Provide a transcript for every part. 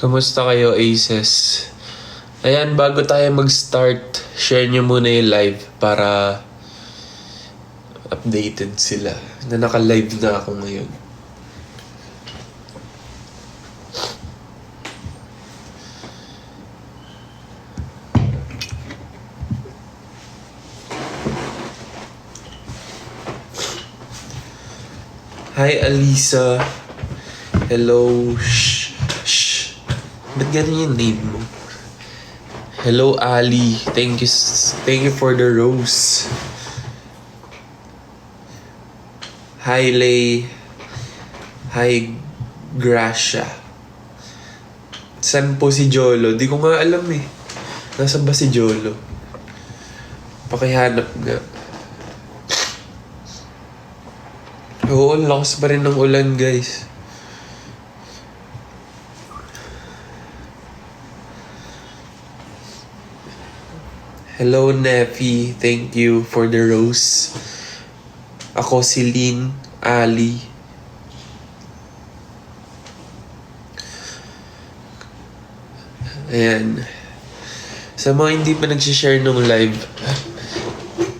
Kamusta kayo, Aces? Ayan, bago tayo mag-start, share nyo muna yung live para updated sila na naka-live na ako ngayon. Hi, Alisa. Hello. Shh. Ba't ganun yung name mo? Hello, Ali. Thank you for the rose. Hi, Lay. Hi, Gracia. San po si Jolo? Di ko nga alam eh. Nasaan ba si Jolo? Pakihanap nga. Oo, lakas pa rin ng ulan, guys. Hello, Neffy. Thank you for the rose. Ako si Lynn, Ali. Ayan. Sa mga hindi pa nagsishare ng live,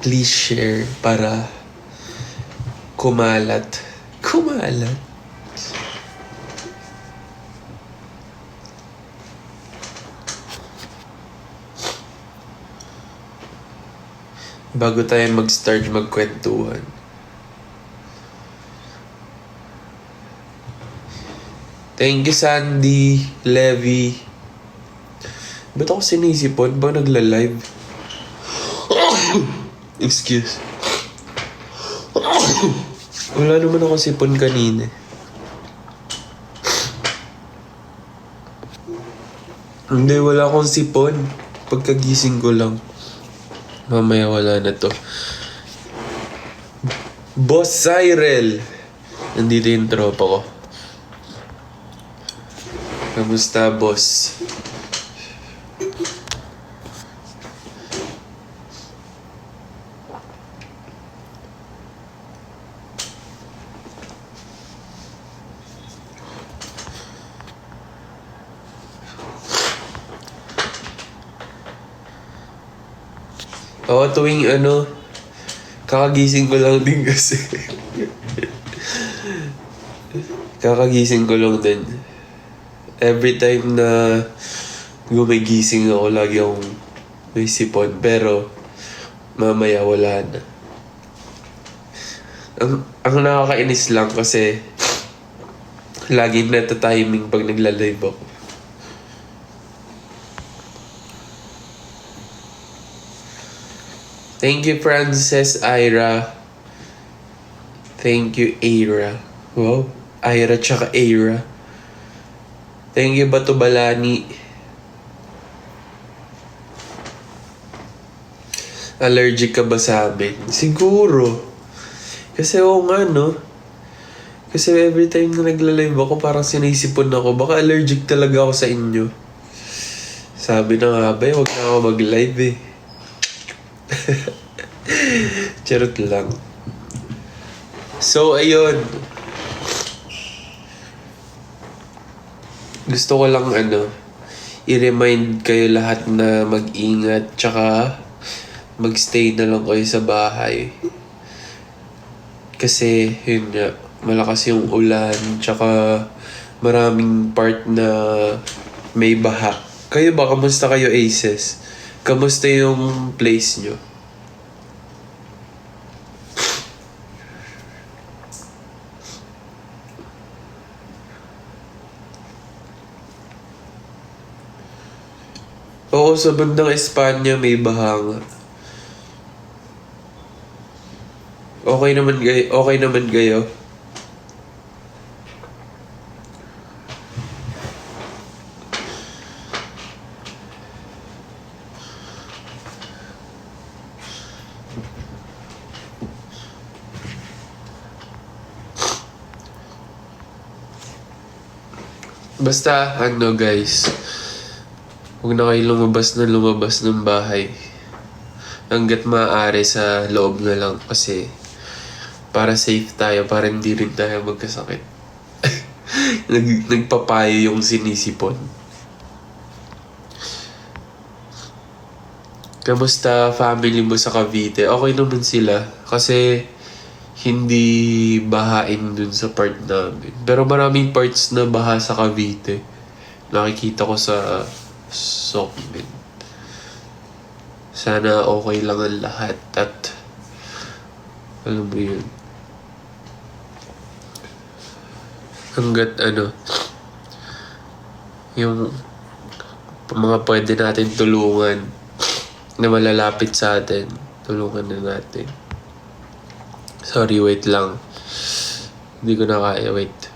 please share para kumalat. Kumalat? Bago tayo mag-start magkwentuhan. Thank you, Sandy, Levy. Ba't ako sinisipon? Ba nagla-live? Excuse. Wala naman ako sipon kanina. Hindi, wala akong sipon. Pagkagising ko lang. Mamaya wala na to. Boss Cyril. Nandito yung tropa ko. Kamusta, boss? Oo, tuwing kakagising ko lang din kasi. Kakagising ko lang din. Every time na gumigising ako, lagi akong may sipon. Pero, mamaya wala na. Ang nakakainis lang kasi lagi nata-timing pag nagla-live ako. Thank you, Frances Ira. Thank you, Aira. Wow, Ira tsaka Aira. Thank you, Batubalani. Allergic ka ba sa amin? Siguro. Kasi nga, no? Kasi every time na nagla-live ako, parang sinisipon ako. Baka allergic talaga ako sa inyo. Sabi na nga ba, huwag na ako mag-live eh. Charot lang. So, ayun. Gusto ko lang i-remind kayo lahat na mag-ingat tsaka magstay na lang kayo sa bahay. Kasi, yun nga, malakas yung ulan tsaka maraming part na may baha. Kayo ba? Kamusta kayo, Aces? Kamusta yung place nyo? Oo, sa bandang Espanya may bahanga. Okay naman kayo. Basta, guys, huwag na kayo lumabas ng bahay. Hanggat maaari sa loob na lang kasi para safe tayo, para hindi rin tayo magkasakit. Nagpapayo yung sinisipon. Kamusta family mo sa Cavite? Okay naman sila. Kasi hindi bahain dun sa part namin. Pero maraming parts na baha sa Cavite. Nakikita ko sa Sokmen. Sana okay lang ang lahat at alam mo yun. Hanggat yung mga pwede natin tulungan na malalapit sa atin, tulungan na natin. Sorry, wait lang. Hindi ko na kaya, wait.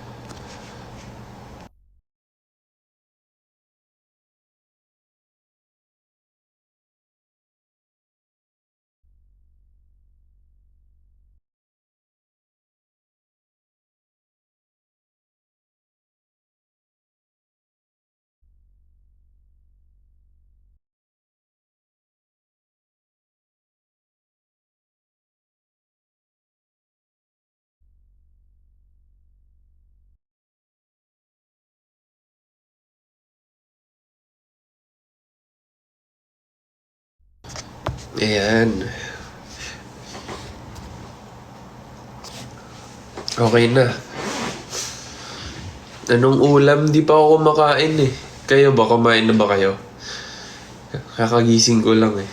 Ayan. Okay na. Anong ulam? Di pa ako kumakain eh. Kayo ba? Kumain na ba kayo? Kakagising ko lang eh.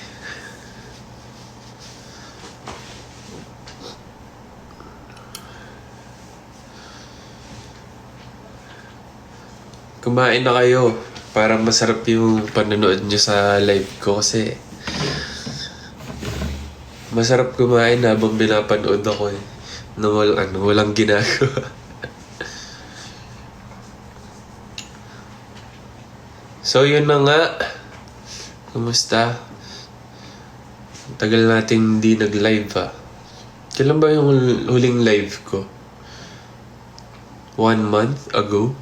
Kumain na kayo. Para masarap yung panonood nyo sa live ko kasi masarap kumain habang pinapanood ako eh. Walang ginagawa. So yun na nga. Kumusta? Tagal natin hindi nag-live ah. Kailan ba yung huling live ko? 1 month ago?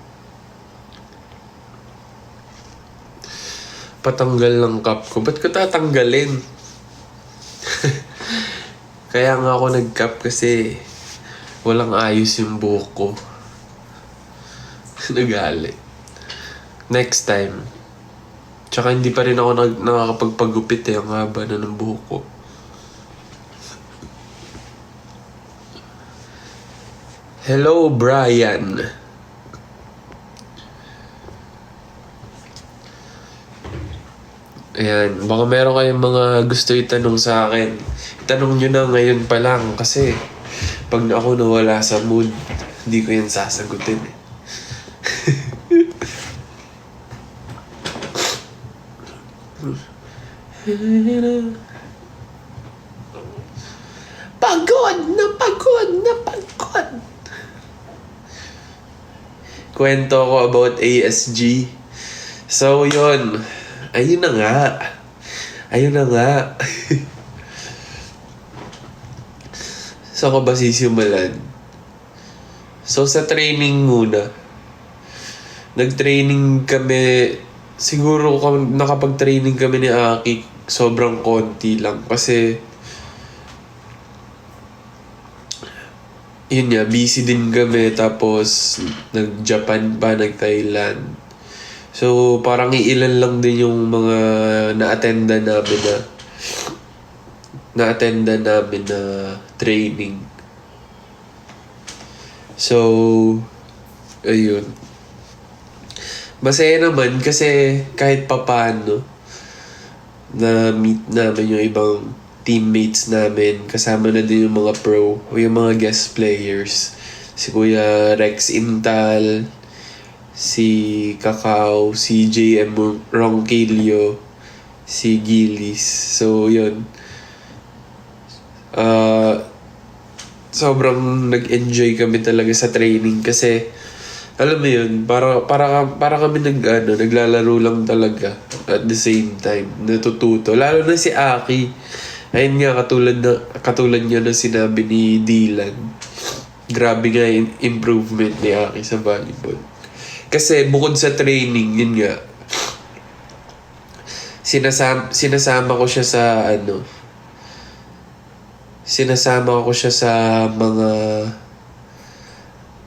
Patanggal ng cap ko. Ba't ko tatanggalin? Kaya nga ako nag-cap kasi walang ayos yung buhok ko. Nagalit. Next time. Tsaka hindi pa rin ako nakakapagpagupit eh. Ang haba na ng buhok ko. Hello, Brian. Ayan, baka meron kayong mga gusto itanong sa akin. Itanong nyo na ngayon pa lang kasi pag ako nawala sa mood, hindi ko yan sasagutin eh. Pagod na pagod na pagod. Kwento ko about ASG. So, yun. Ayun na nga. So, ko ba sisimulan? So, sa training muna. Nag-training kami. Siguro nakapag-training kami ni Aki. Sobrang konti lang. Kasi, yun nga, busy din kami. Tapos, nag-Japan pa, nag-Thailand. So, parang iilan lang din yung mga na-attenda namin na training. So, ayun. Masaya naman kasi kahit papano na-meet namin yung ibang teammates namin. Kasama na din yung mga pro o yung mga guest players. Si Kuya Rex Intal, si Kakao, si JM Ronquillo, si Gilis. So, yun. Sobrang nag-enjoy kami talaga sa training kasi alam mo yun, para kami naglalaro lang talaga at the same time, natututo. Lalo na si Aki. Ayun nga, katulad niya na sinabi ni Dylan. Grabe nga yung improvement ni Aki sa volleyball. Kasi bukod sa training, yun nga, sinasama ko siya sa mga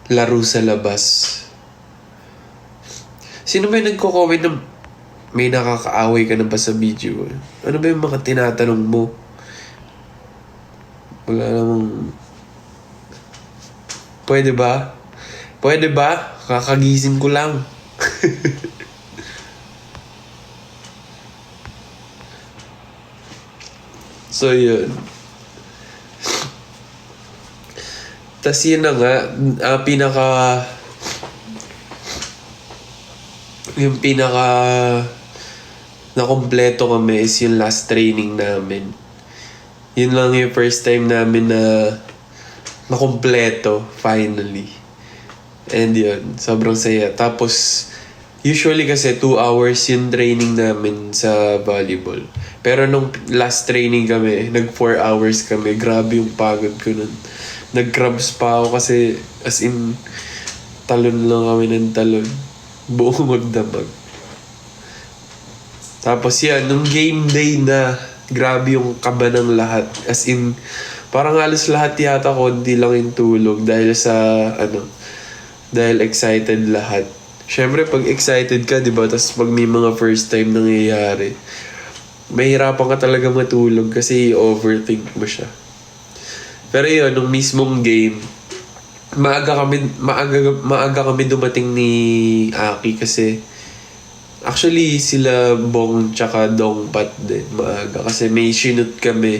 laro sa labas. Sino ba yung nagko-comment ng may nakakaaway ka na ba sa video? Ano ba yung mga tinatanong mo? Wala namang... Pwede ba? Pwede ba? Kakagising ko lang. So, yun. Tas yun na nga, yung pinaka nakompleto kami is yung last training namin. Yun lang yung first time namin na nakompleto, finally. And yun, sobrang saya. Tapos, usually kasi 2 hours yung training namin sa volleyball. Pero nung last training kami, nag 4 hours kami. Grabe yung pagod ko nun. Nag-crabs pa ako kasi as in, talon lang kami ng talon. Buong magdamag. Tapos yan, nung game day na, grabe yung kaba ng lahat. As in, parang halos lahat yata konti lang yung tulog dahil dahil excited lahat. Syempre, pag excited ka, di ba? Tapos pag may mga first time nangyayari, mahirapan ka talaga matulog kasi overthink mo siya. Pero yun, nung mismong game, maaga kami dumating ni Aki kasi actually sila Bong tsaka Dongpat din maaga kasi may shoot kami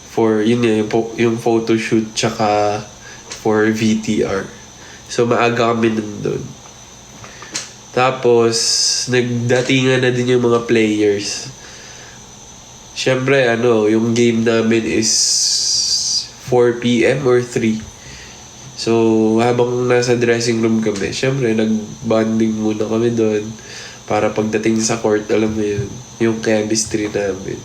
for yun yung photoshoot tsaka for VTR. So maaga kami nandun. Tapos nagdatingan na din yung mga players. Syempre yung game namin is 4 PM or 3. So, habang nasa dressing room kami, syempre, nag-bonding muna kami doon para pagdating sa court, alam mo yun, yung chemistry namin.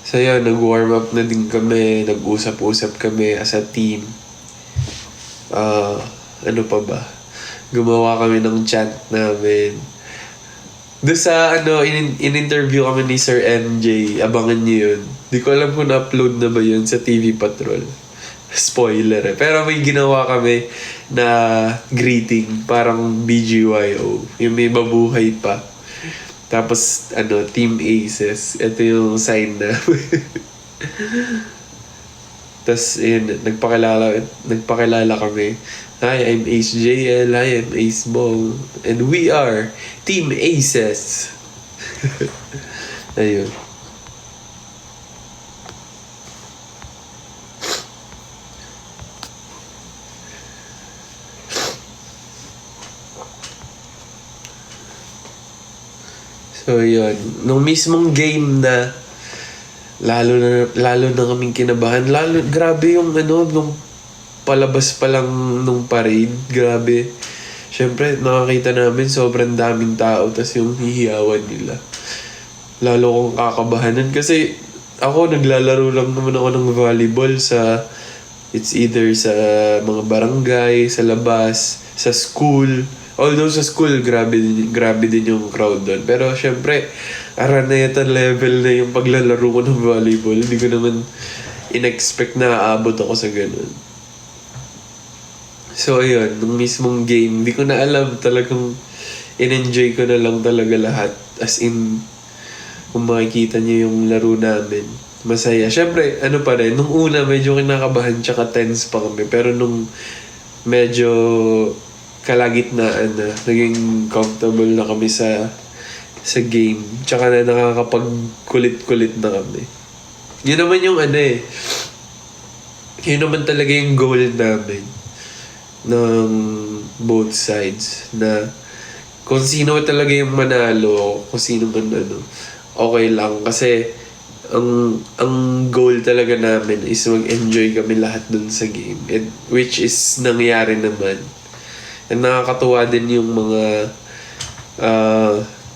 So, yun, nag-warm up na din kami, nag-usap-usap kami as a team. Ano pa ba? Gumawa kami ng chant namin. Doon sa in-interview kami ni Sir MJ, abangan niyo yun. Di ko alam kung na-upload na ba yun sa TV Patrol. Spoiler eh. Pero may ginawa kami na greeting, parang BGYO. Yung may mabuhay pa. Tapos, Team Aces. Ito yung sign na. Tapos, yun, nagpakilala kami. Hi, I'm Ace JL. Hi, I'm Ace Bong. And we are Team Aces. Ayun. So, yun. Nung mismong game na lalo na kaming kinabahan. Grabe yung nung palabas pa lang nung parade. Grabe. Siyempre, nakakita namin sobrang daming tao tas yung hihiyawan nila. Lalo kong kakabahanan kasi ako naglalaro lang naman ako ng volleyball it's either sa mga barangay, sa labas, sa school. Although sa school, grabe din yung crowd doon. Pero syempre, Araneta level na yung paglalaro ko ng volleyball. Hindi ko naman in-expect na aabot ako sa ganun. So, ayun, nung mismong game, hindi ko na alam, talagang in-enjoy ko na lang talaga lahat. As in, kung makikita niyo yung laro namin, masaya. Siyempre, pa rin, nung una, medyo kinakabahan, tsaka tense pa kami. Pero nung medyo kalagitnaan na, naging comfortable na kami sa game. Tsaka na nakakapag-kulit-kulit na kami. Yun naman yung yun naman talaga yung goal namin ng both sides na kung sino talaga yung manalo, kung sino man okay lang kasi ang goal talaga namin is mag-enjoy kami lahat dun sa game, and which is nangyari naman. And nakakatuwa din yung mga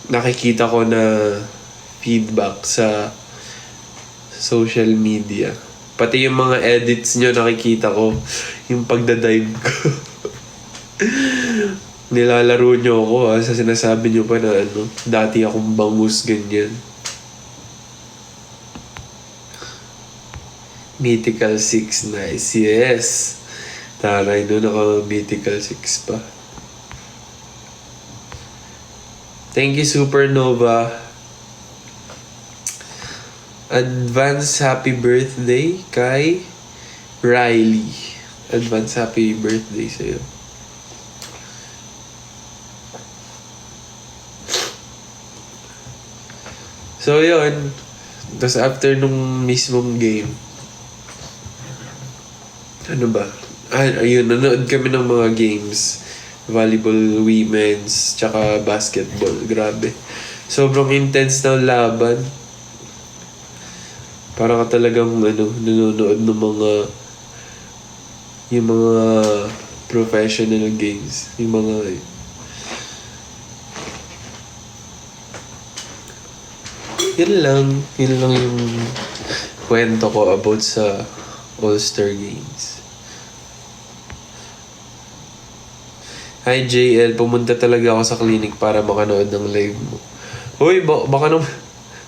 nakikita ko na feedback sa social media. Pati yung mga edits nyo nakikita ko, yung pagdadive ko. Nilalaro nyo ako sa sinasabi nyo pa na dati akong bangus ganyan. Mythical 6, nice. Yes. Taray, no, naka-mythical 6 pa. Thank you, Supernova. Advance happy birthday kay Riley. Advance happy birthday sa'yo. So, yun. Tapos after nung mismong game, ano ba? Ayun, nanood kami ng mga games. Volleyball, women's, tsaka basketball. Grabe. Sobrang intense na laban. Para ka talagang nanonood ng yung mga professional games. Yung mga yun lang yung kwento ko about sa All-Star Games. Hi JL, pumunta talaga ako sa clinic para makanood ng live mo. Hoy, baka naman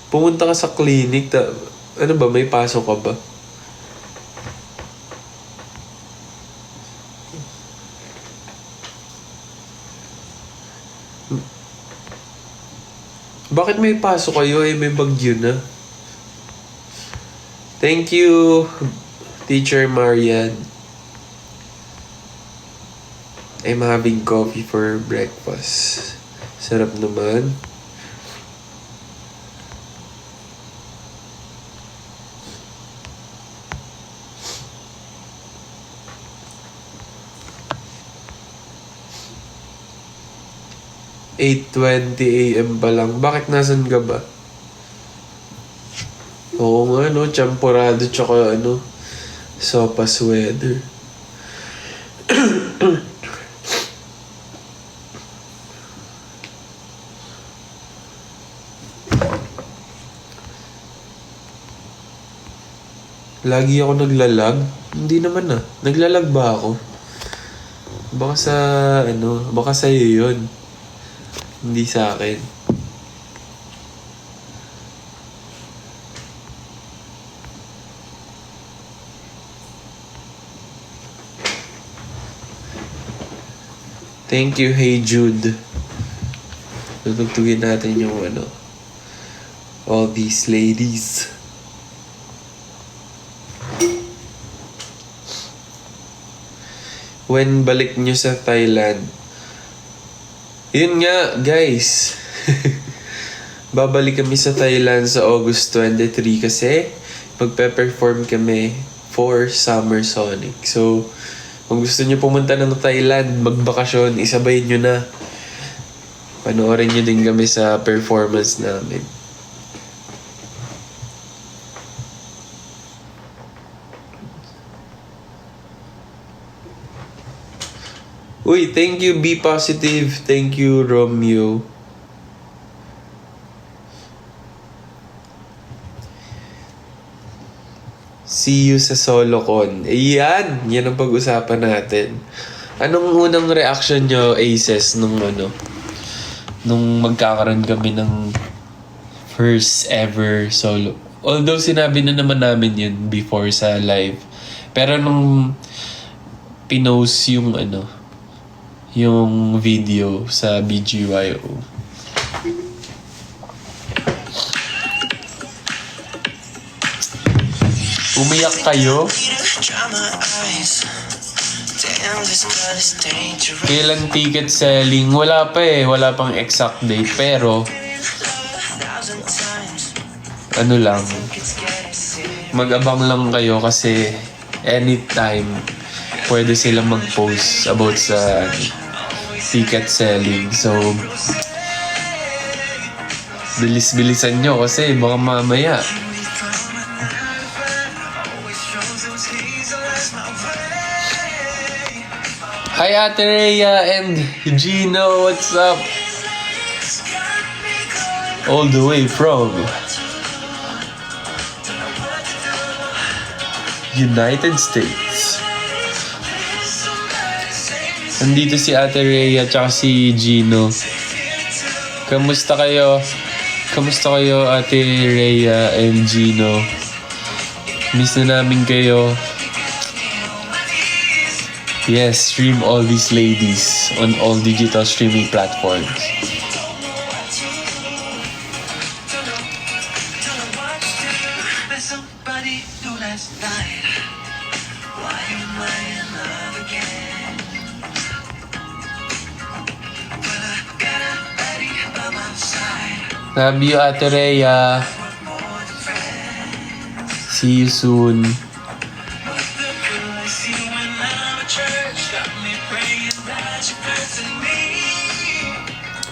pumunta ka sa clinic. Ano ba, may pasok ka ba? Bakit may pasok kayo? May bagyo na. Thank you, Teacher Marian. I'm having coffee for breakfast. Sarap naman. (8:20 AM pa lang. Bakit nasan ka ba? Oo nga, no? Champurado tsaka sopas weather. Lagi ako naglalag? Hindi naman Naglalag ba ako? Baka baka sa'yo yun. Hindi sa akin. Thank you, Hey Jude. Tutugtugin natin yung all these ladies. When balik nyo sa Thailand? Yun nga, guys. Babalik kami sa Thailand sa August 23 kasi magpe-perform kami for Summer Sonic. So, kung gusto nyo pumunta ng Thailand, magbakasyon, isabay nyo na. Panoorin nyo din kami sa performance namin. Uy, thank you, Be Positive. Thank you, Romeo. See you sa SoloCon. Yan ang pag-usapan natin. Anong unang reaction nyo, Aces, nung magkakaroon kami ng first ever solo? Although sinabi na naman namin yun before sa live. Pero nung pinost yung video sa BGYO. Umiyak kayo? Kailan ticket selling? Wala pa wala pang exact date, pero lang, mag-abang lang kayo kasi anytime pwede silang mag-post about sa ticket selling. So, bilis-bilisan nyo kasi baka mamaya. Hi Ate Rhea and Gino, what's up? All the way from United States. Nandito si Ate Rhea at si Gino. Kamusta kayo? Kamusta kayo, Ate Rhea and Gino? Miss na namin kayo. Yes, stream all these ladies on all digital streaming platforms. Love you, Ate Rhea. See you soon.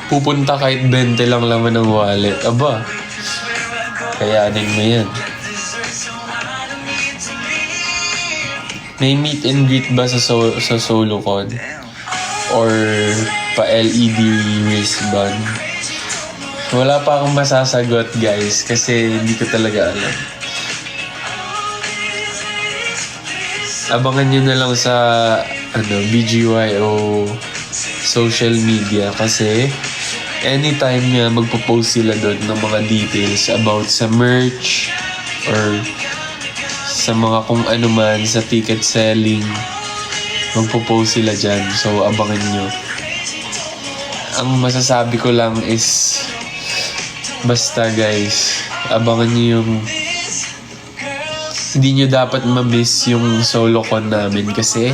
Pupunta kahit 20 lang laman ng wallet. Aba, kayanin mo yan. May meet and greet ba sa SoloCon? Or pa LED wristband? Wala pa akong masasagot, guys, kasi hindi ko talaga alam. Abangan nyo na lang sa BGYO social media kasi anytime nga magpo-post sila doon ng mga details about sa merch or sa mga kung ano man sa ticket selling, magpo-post sila dyan. So, abangan nyo. Ang masasabi ko lang is basta guys, abangan nyo yung hindi nyo dapat ma-miss yung SoloCon namin kasi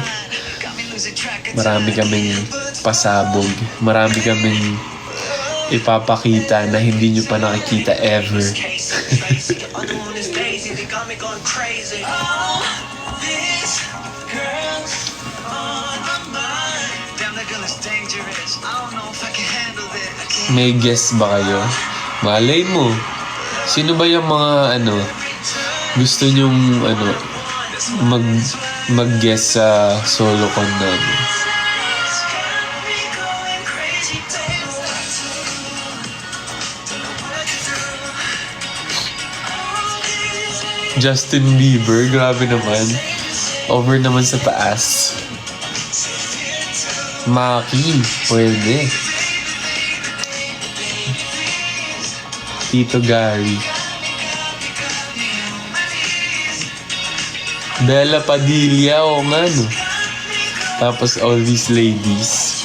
marami kaming pasabog. Marami kaming ipapakita na hindi nyo pa nakikita ever. May guest ba kayo? Malay mo. Sino ba yung mga gusto nyong mag-guest sa SoloCon namin? Justin Bieber, grabe naman. Over naman sa taas. Maki, pwede. Tito Gary. Bella Padilla, o nga no. Tapos all these ladies.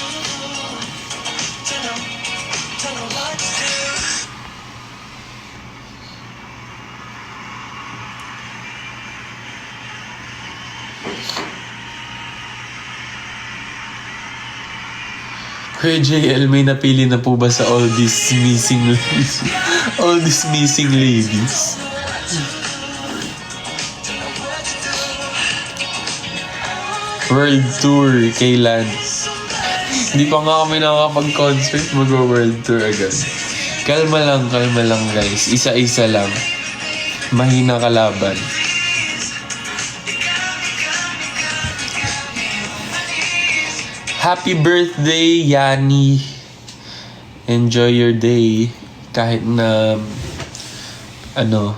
Kuya JL, may napili na po ba sa all these missing ladies? All these missing ladies? World Tour, kailan? Hindi pa nga kami nakakapag-concert, mag-world tour agad. Kalma lang guys. Isa-isa lang. Mahina kalaban. Happy birthday, Yani. Enjoy your day. Kahit na,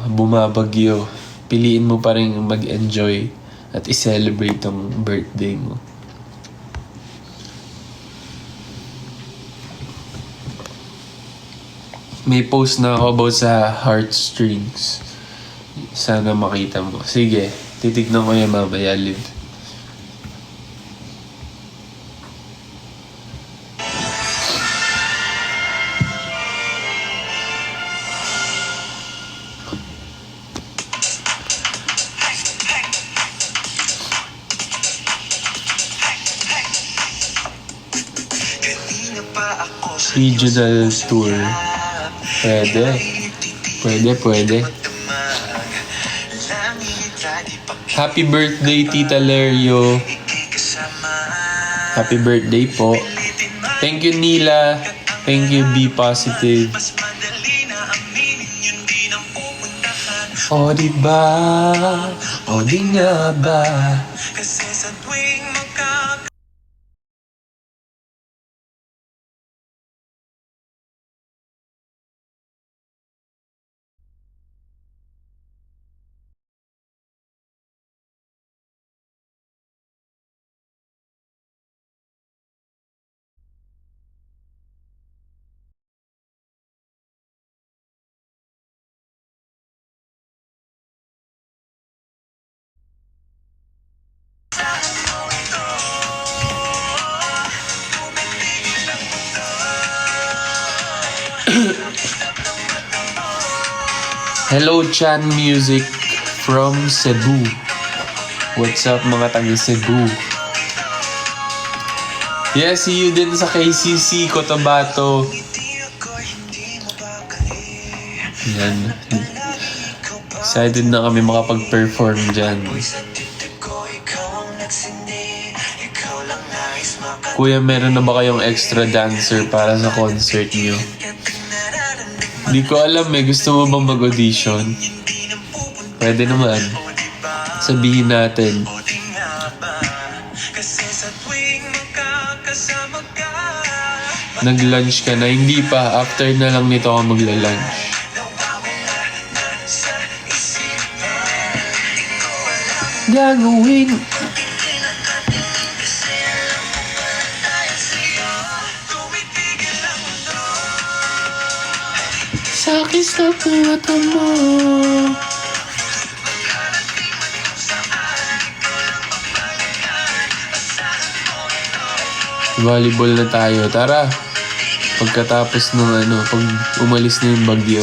bumabagyo. Piliin mo pa rin mag-enjoy at i-celebrate ang birthday mo. May post na ako about sa heartstrings. Sana makita mo. Sige, titignan ko yan mamaya, Liv. Regional tour. Pwede. Happy birthday, Tita Lerio. Happy birthday po. Thank you, Nila. Thank you, Be Positive. O diba? O di nga ba? Hello Chan Music from Cebu. What's up mga taga Cebu? Yeah, see you din sa KCC Cotabato. Yan. Excited na kami makapag-perform dyan. Kuya, meron na ba kayong extra dancer para sa concert niyo? Di ko alam gusto mo bang mag-audition? Pwede naman. Sabihin natin. Nag-lunch ka na? Hindi pa. After na lang nito ako magla-lunch. Gagawin. Sakit sa mata mo. Volleyball na tayo. Tara. Pagkatapos ng pag umalis na yung bagyo,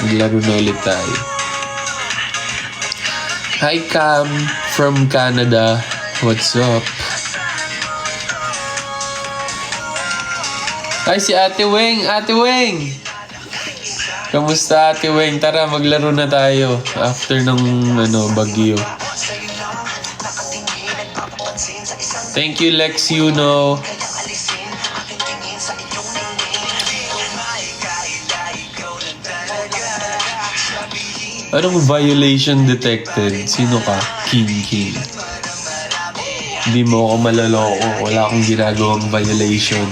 maglaro na ulit tayo. Hi Cam from Canada. What's up? Hi si Ate Weng. Ate Weng! Kamusta Ate Weng? Tara maglaro na tayo after ng bagyo. Thank you Lex Yuno. Anong violation detected? Sino ka? King. Hindi mo ako malaloko. Wala akong ginagawang violation.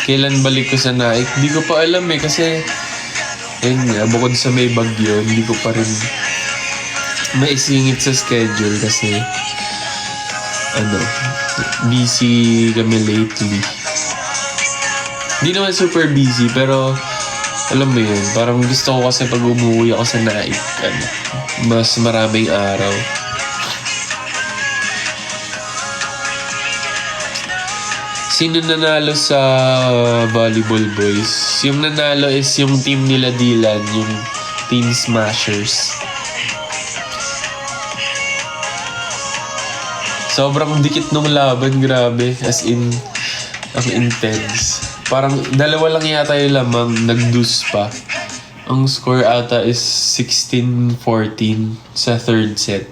Kailan balik ko sa Naik? Hindi ko pa alam kasi bukod sa may bagyo, hindi ko pa rin maisingit sa schedule kasi busy kami lately. Hindi naman super busy, pero alam mo yun, parang gusto ko kasi pag umuwi ako sa Naik, mas maraming araw. Sino nanalo sa volleyball boys? Yung nanalo is yung team nila Dylan, yung Team Smashers. Sobrang dikit nung laban, grabe. As in, ang intense. Parang dalawa lang yata yung lamang, nag-deuce pa. Ang score ata is 16-14 sa third set.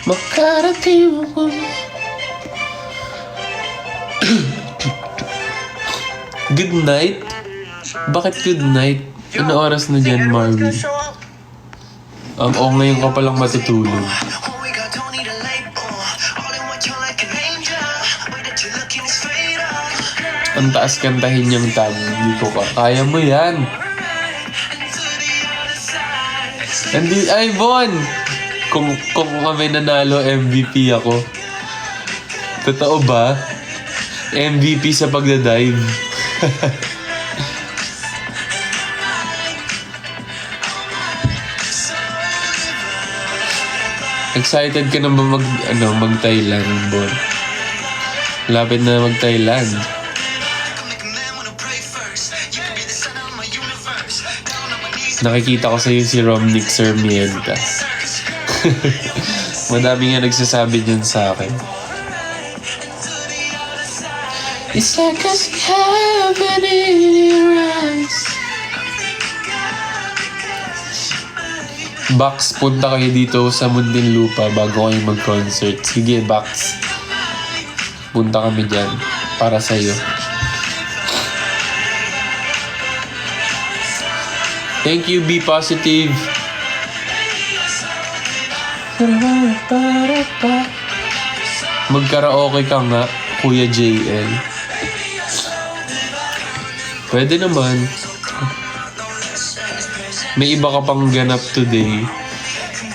Makarating ako. Good night? Bakit good night? Ano oras na dyan, Marvin? Ngayon ka palang matutulog. Ang taas kantahin niyang tag. Hindi ko kaya mo yan. Ay, Bon! Kung kami nanalo, MVP ako. Totoo ba? MVP sa pagdadive. Excited ka na ba mag-Thailand, Bon? Lapit na mag-Thailand. Nakikita ko sa'yo si Romnick Sarmiento. Madami nga nagsasabi dyan sa akin. It's like I see heaven in your eyes. Bax, punta kayo dito sa Muntinlupa bago kayo mag-concert. Sige, Bax. Punta kami dyan para sa'yo. Thank you, Be Positive. Magkaraoke ka nga, Kuya JL. Pwede naman. May iba ka pang ganap today.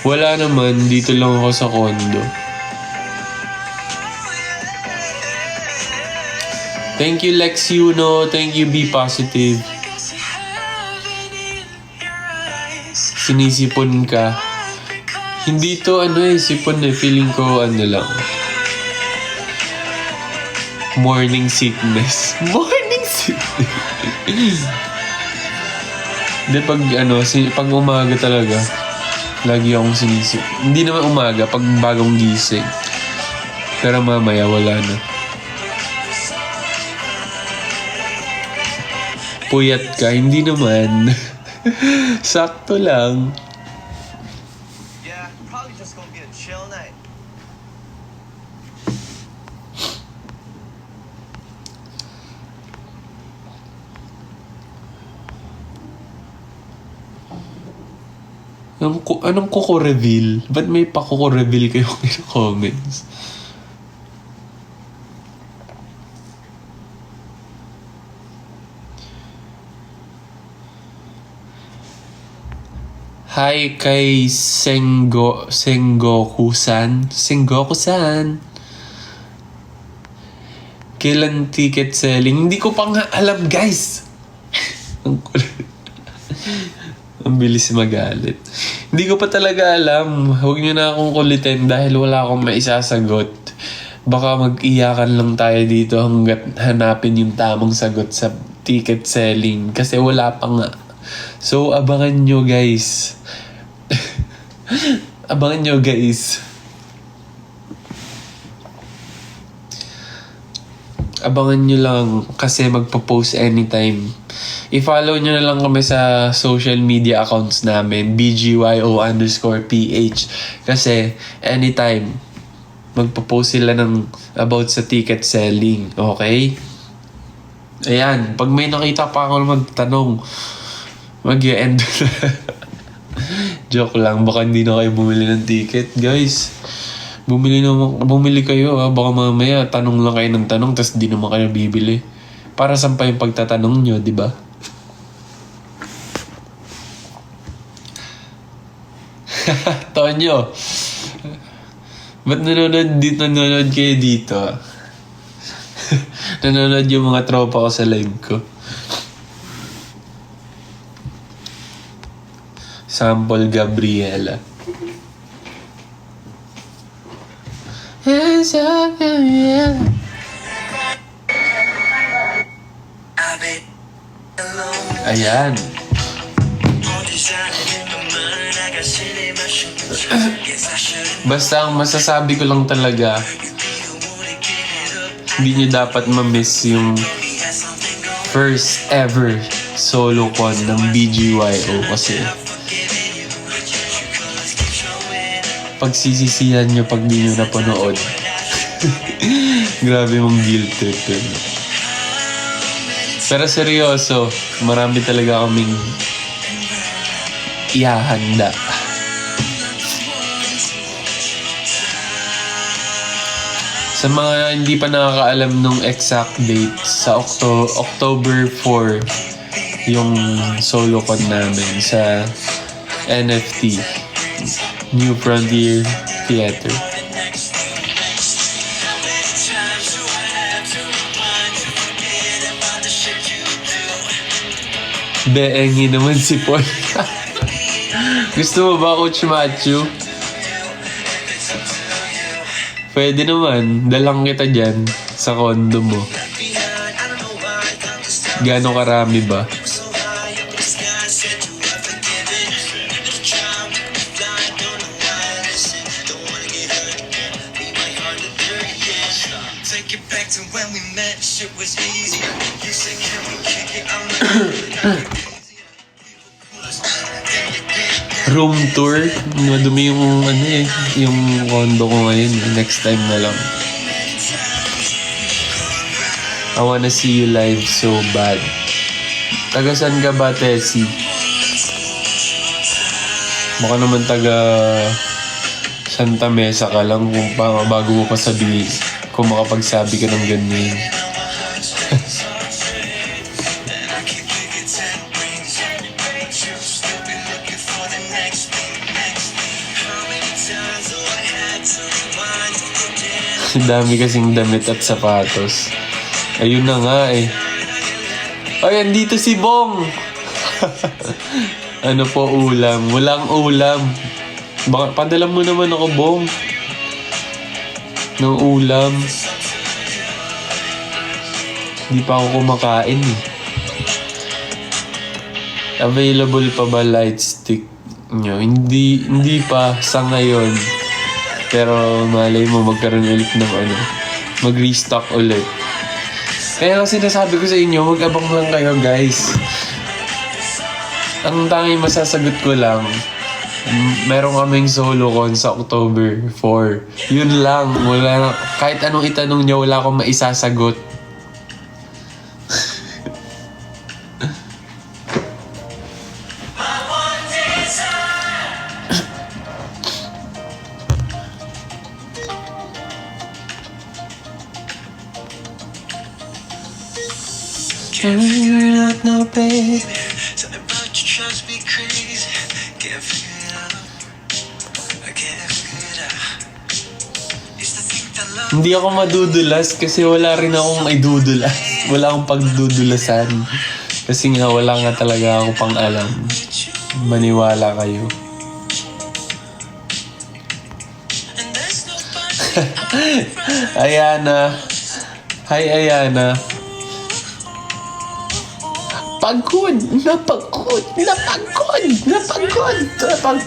Wala naman, dito lang ako sa condo. Thank you, Lex Yuno. Thank you, Be Positive. sinisipon ka. Hindi to sipon feeling ko lang. Morning sickness. Morning sickness. Hindi pag umaga talaga, lagi akong sinisip. Hindi naman umaga, pag bagong gising. Pero mamaya wala na. Puyat ka, hindi naman. Sakto lang. Yeah, probably just gonna be a chill night. Anong kuko-reveal? Ba't may pa-kuko-reveal kayo in comments? Hi kay Sengoku-san. Sengoku-san. Kailan ticket selling? Hindi ko pa nga alam, guys. Ang kulit. Ang bilis magalit. Hindi ko pa talaga alam. Huwag niyo na akong kulitin dahil wala akong maisasagot. Baka mag-iyakan lang tayo dito hanggat hanapin yung tamang sagot sa ticket selling. Kasi wala pa nga. So, abangan nyo guys. Abangan nyo guys. Abangan nyo lang kasi magpo-post anytime. I-follow nyo na lang kami sa social media accounts namin, BGYO_PH. Kasi anytime, magpo-post sila about sa ticket selling. Okay? Ayan, pag may nakita pa ako magtanong, mag-i-end na. Joke lang, baka hindi na kayo bumili ng ticket. Guys, bumili kayo ha. Baka mamaya tanong lang kayo ng tanong tapos di naman kayo bibili. Para saan pa yung pagtatanong nyo, di ba? Tonyo, ba't nanonood kayo dito? Nanonood yung mga tropa ko sa live ko. Sample Gabriela. Ayan. Basta ang masasabi ko lang talaga, hindi nyo dapat ma-miss yung first ever solo con ng BGYO kasi pagsisisihan nyo pag di nyo napanood. Grabe mong guilt trip yun. Pero seryoso, marami talaga kaming ihahanda. Sa mga hindi pa nakakaalam nung exact date, sa October 4 yung solo con namin sa NFT, New Frontier Theater. Beengi naman si Paul. Gusto mo ba, Coach Matthew? Pwede naman, dalang kita dyan sa condo mo. Gano'ng karami ba? Room tour. Madumi yung yung condo ko ngayon. Next time na lang. I wanna see you live so bad. Taga saan ka ba, Tessie? Baka naman taga Santa Mesa ka lang kung bago mo pa sabihin kung makapagsabi ka ng ganyan. Dami kasing damit at sapatos. Ayun na nga eh. Ay, andito si Bong! Ano po ulam? Walang ulam. Baka padala mo naman ako, Bong. Ng ulam. Hindi pa ako kumakain eh. Available pa ba light stick nyo? Hindi pa sa ngayon. Pero malay mo magkaroon ulit ng ano. Mag-restock ulit. Kaya ang sinasabi ko sa inyo, mag-abang lang kayo guys. Ang tanging masasagot ko lang, meron kaming solo con sa October 4. Yun lang. Wala na, kahit anong itanong niya, wala akong maisasagot. You're not no babe. Tell me about your trust me crazy. Can't figure it out. I can't figure it out. Used to think that love Hindi ako madudulas kasi wala rin akong idudulas. Wala akong pagdudulasan. Kasi nga wala nga talaga ako pang alam. Maniwala kayo. and there's nobody. Ayana. Hi Ayana. Pagod! Napagod! Napagod! Napagod! Napagod!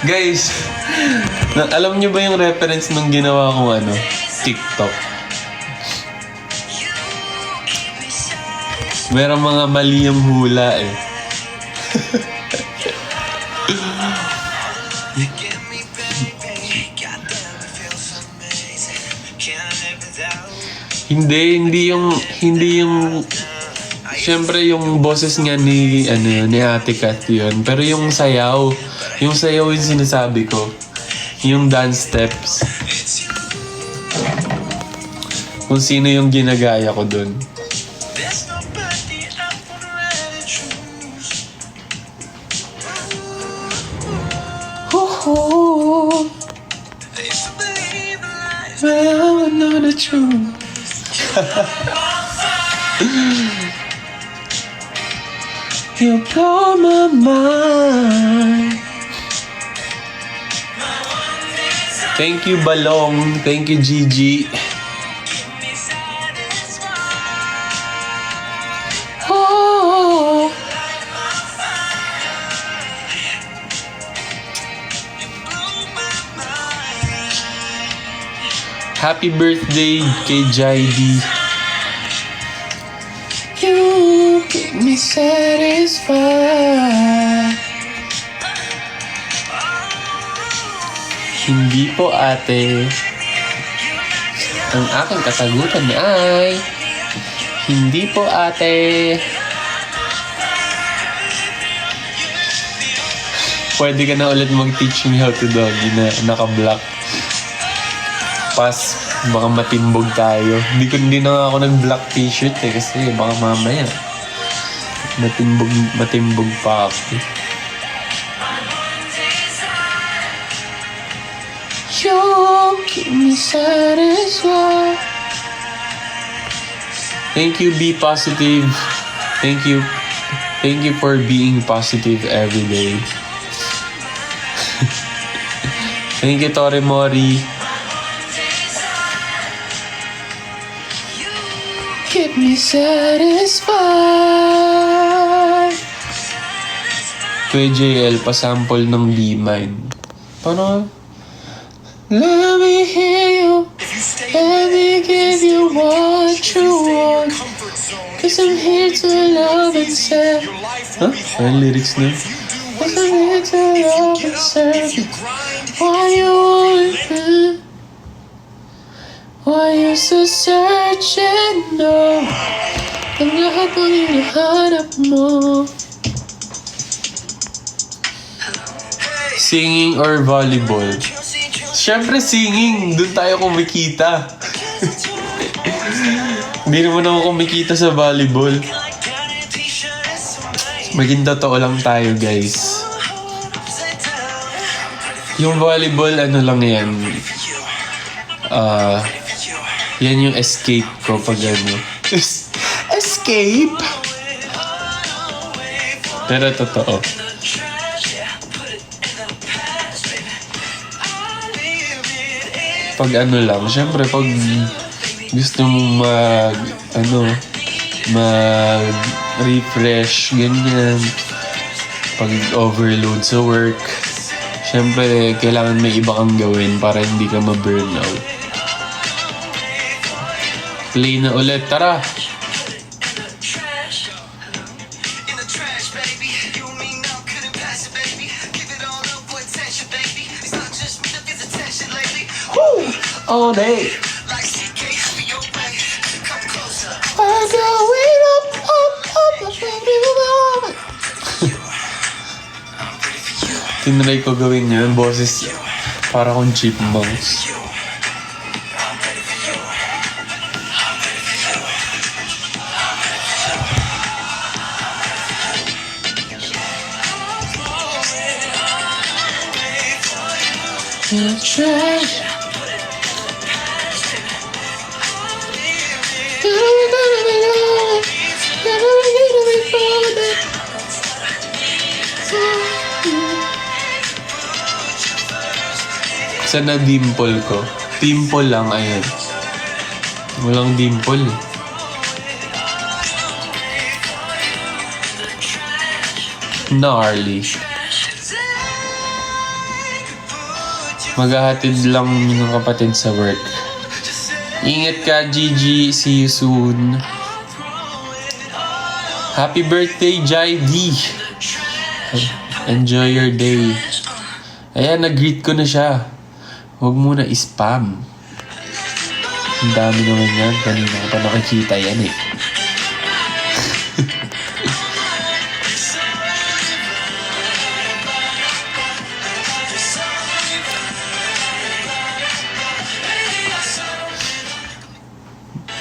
Guys, alam niyo ba yung reference nung ginawa kong ano? TikTok. Merong mga mali yung hula eh. Get me baby. Goddamn, it feels so amazing. Can't live without. Hindi yung syempre yung boses nga ni Ate Kat yun. Pero yung sayaw yung sinasabi ko. Yung dance steps. Kung sino yung ginagaya ko dun. There's nobody I would rather choose. I used to believe in lies. Well, I know the truth. You blow my mind. Thank you, Balong. Thank you, Gigi. Oh. Happy birthday kay Jaidi. You keep me satisfied. Hindi po ate. Ang aking kasagutan ay hindi po ate. Pwede ka na ulit mag-teach me how to doggy na naka-block. Pas, baka matimbog tayo. Hindi na nga ako nag-black t-shirt eh kasi baka mamaya matimbog pa ako. You keep me satisfied. Thank you, be positive. Thank you for being positive every day. Thank you, Tori Mori. Keep me satisfied. Kuya JL, pasample ng B-Mine. Paano? Let me hear you. Let me give you what you want. Cause I'm here to love and serve. Huh? Ano lyrics na? Cause I'm here to love and serve. Why you want me? Why you so searching? No. Ang lahat ng hinahanap mo. Singing or volleyball? Siyempre singing. Doon tayo kumikita. Hindi naman ako kumikita sa volleyball. Maging totoo lang tayo, guys. Yung volleyball, ano lang yan. Yan yung escape ko pag ano. Escape! Pero totoo. Pag ano lang, syempre pag gusto mong mag-refresh, ganyan. Pag overload sa work, syempre kailangan may iba kang gawin para hindi ka ma-burnout. Play na ulit, tara! All day. Tinry ko gawin yun, boses para akong chipmunks. Saan na dimple ko? Pimple lang, ayan. Walang dimple eh. Gnarly. Maghahatid lang ng kapatid sa work. Ingat ka, Gigi. See you soon. Happy birthday, Jai D. Enjoy your day. Ayan, nag-greet ko na siya. Huwag mo na spam. Ang dami naman yan. Kanina ko pa nakikita yan eh.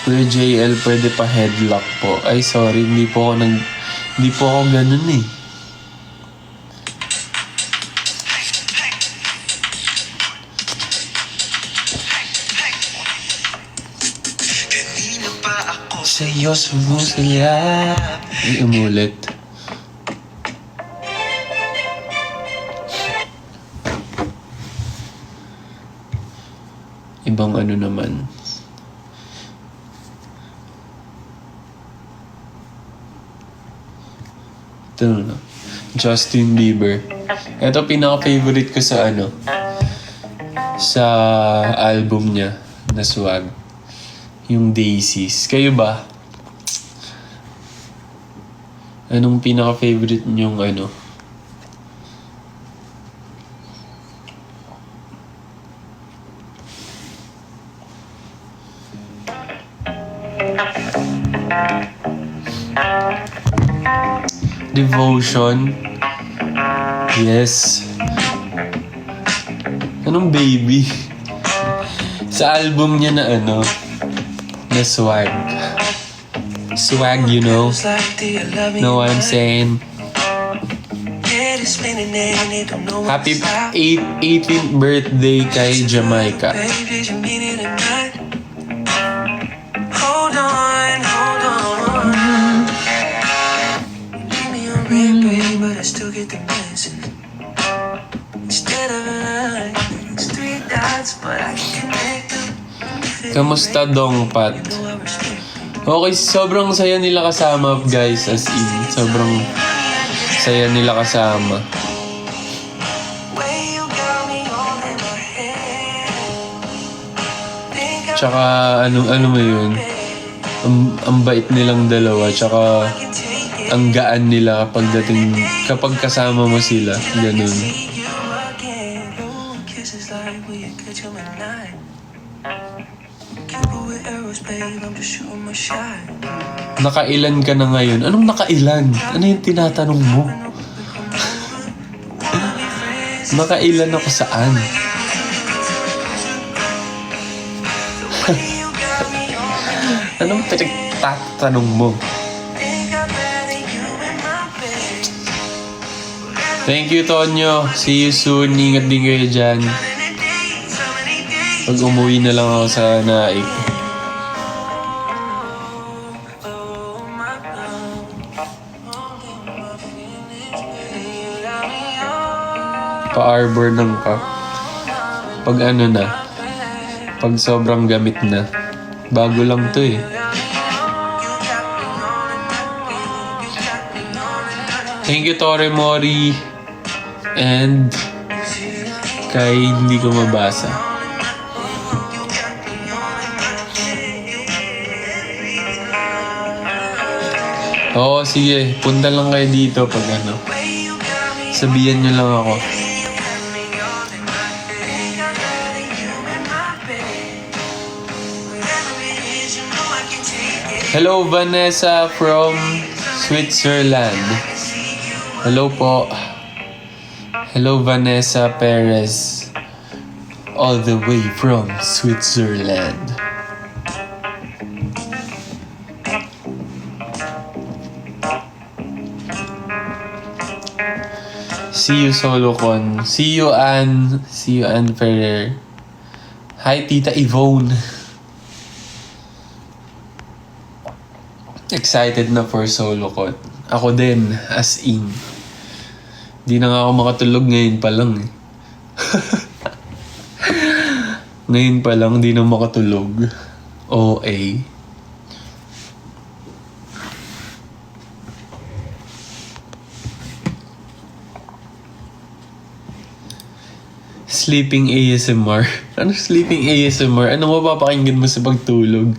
Kuya JL, pwede pa headlock po. Ay, sorry. Hindi po ako ganun eh. Sa'yo sumusaya. Ay, umulit. Ibang ano naman. Ito na. Justin Bieber. Ito pinaka-favorite ko sa sa album niya na Swag. Yung Daisies. Kayo ba? Anong pinaka-favorite niyong Devotion. Yes. Anong baby? Sa album niya na na Swag. Swag, you know? Know what I'm saying? Happy 18th birthday kay Jamaica. Hold on. Leave me on red, babe, but I still get the message. Instead of a line, it's 3 dots, but I can connect them. Kamusta, Dongpat? Okay, sobrang saya nila kasama, guys, as in. Sobrang saya nila kasama. Tsaka, ano mo yun? Ang bait nilang dalawa, tsaka ang gaan nila kapag kasama mo sila. Ganun. Nakailan ka na ngayon? Anong nakailan? Ano yung tinatanong mo? Nakailan ako saan? Anong pinagtatanong mo? Thank you, Tonyo. See you soon. Ingat din kayo dyan. Pag umuwi na lang ako sa Naik. Pa-arbor ng cup. Pag ano na, pag sobrang gamit na. Bago lang to eh. Thank you, Tore Mori. And kay hindi ko mabasa. Oo, sige. Punta lang kayo dito pag ano. Sabihan nyo lang ako. Hello, Vanessa from Switzerland. Hello po. Hello, Vanessa Perez. All the way from Switzerland. See you, SoloCon. See you, Ann. See you, Ann Ferrer. Hi, Tita Yvonne. Excited na for SoloCon. Ako din, as in. Di na nga ako makatulog ngayon pa lang eh. Ngayon pa lang, di na makatulog. OA. Sleeping ASMR. Ano sleeping ASMR? Ano mapapakinggan mo sa pagtulog?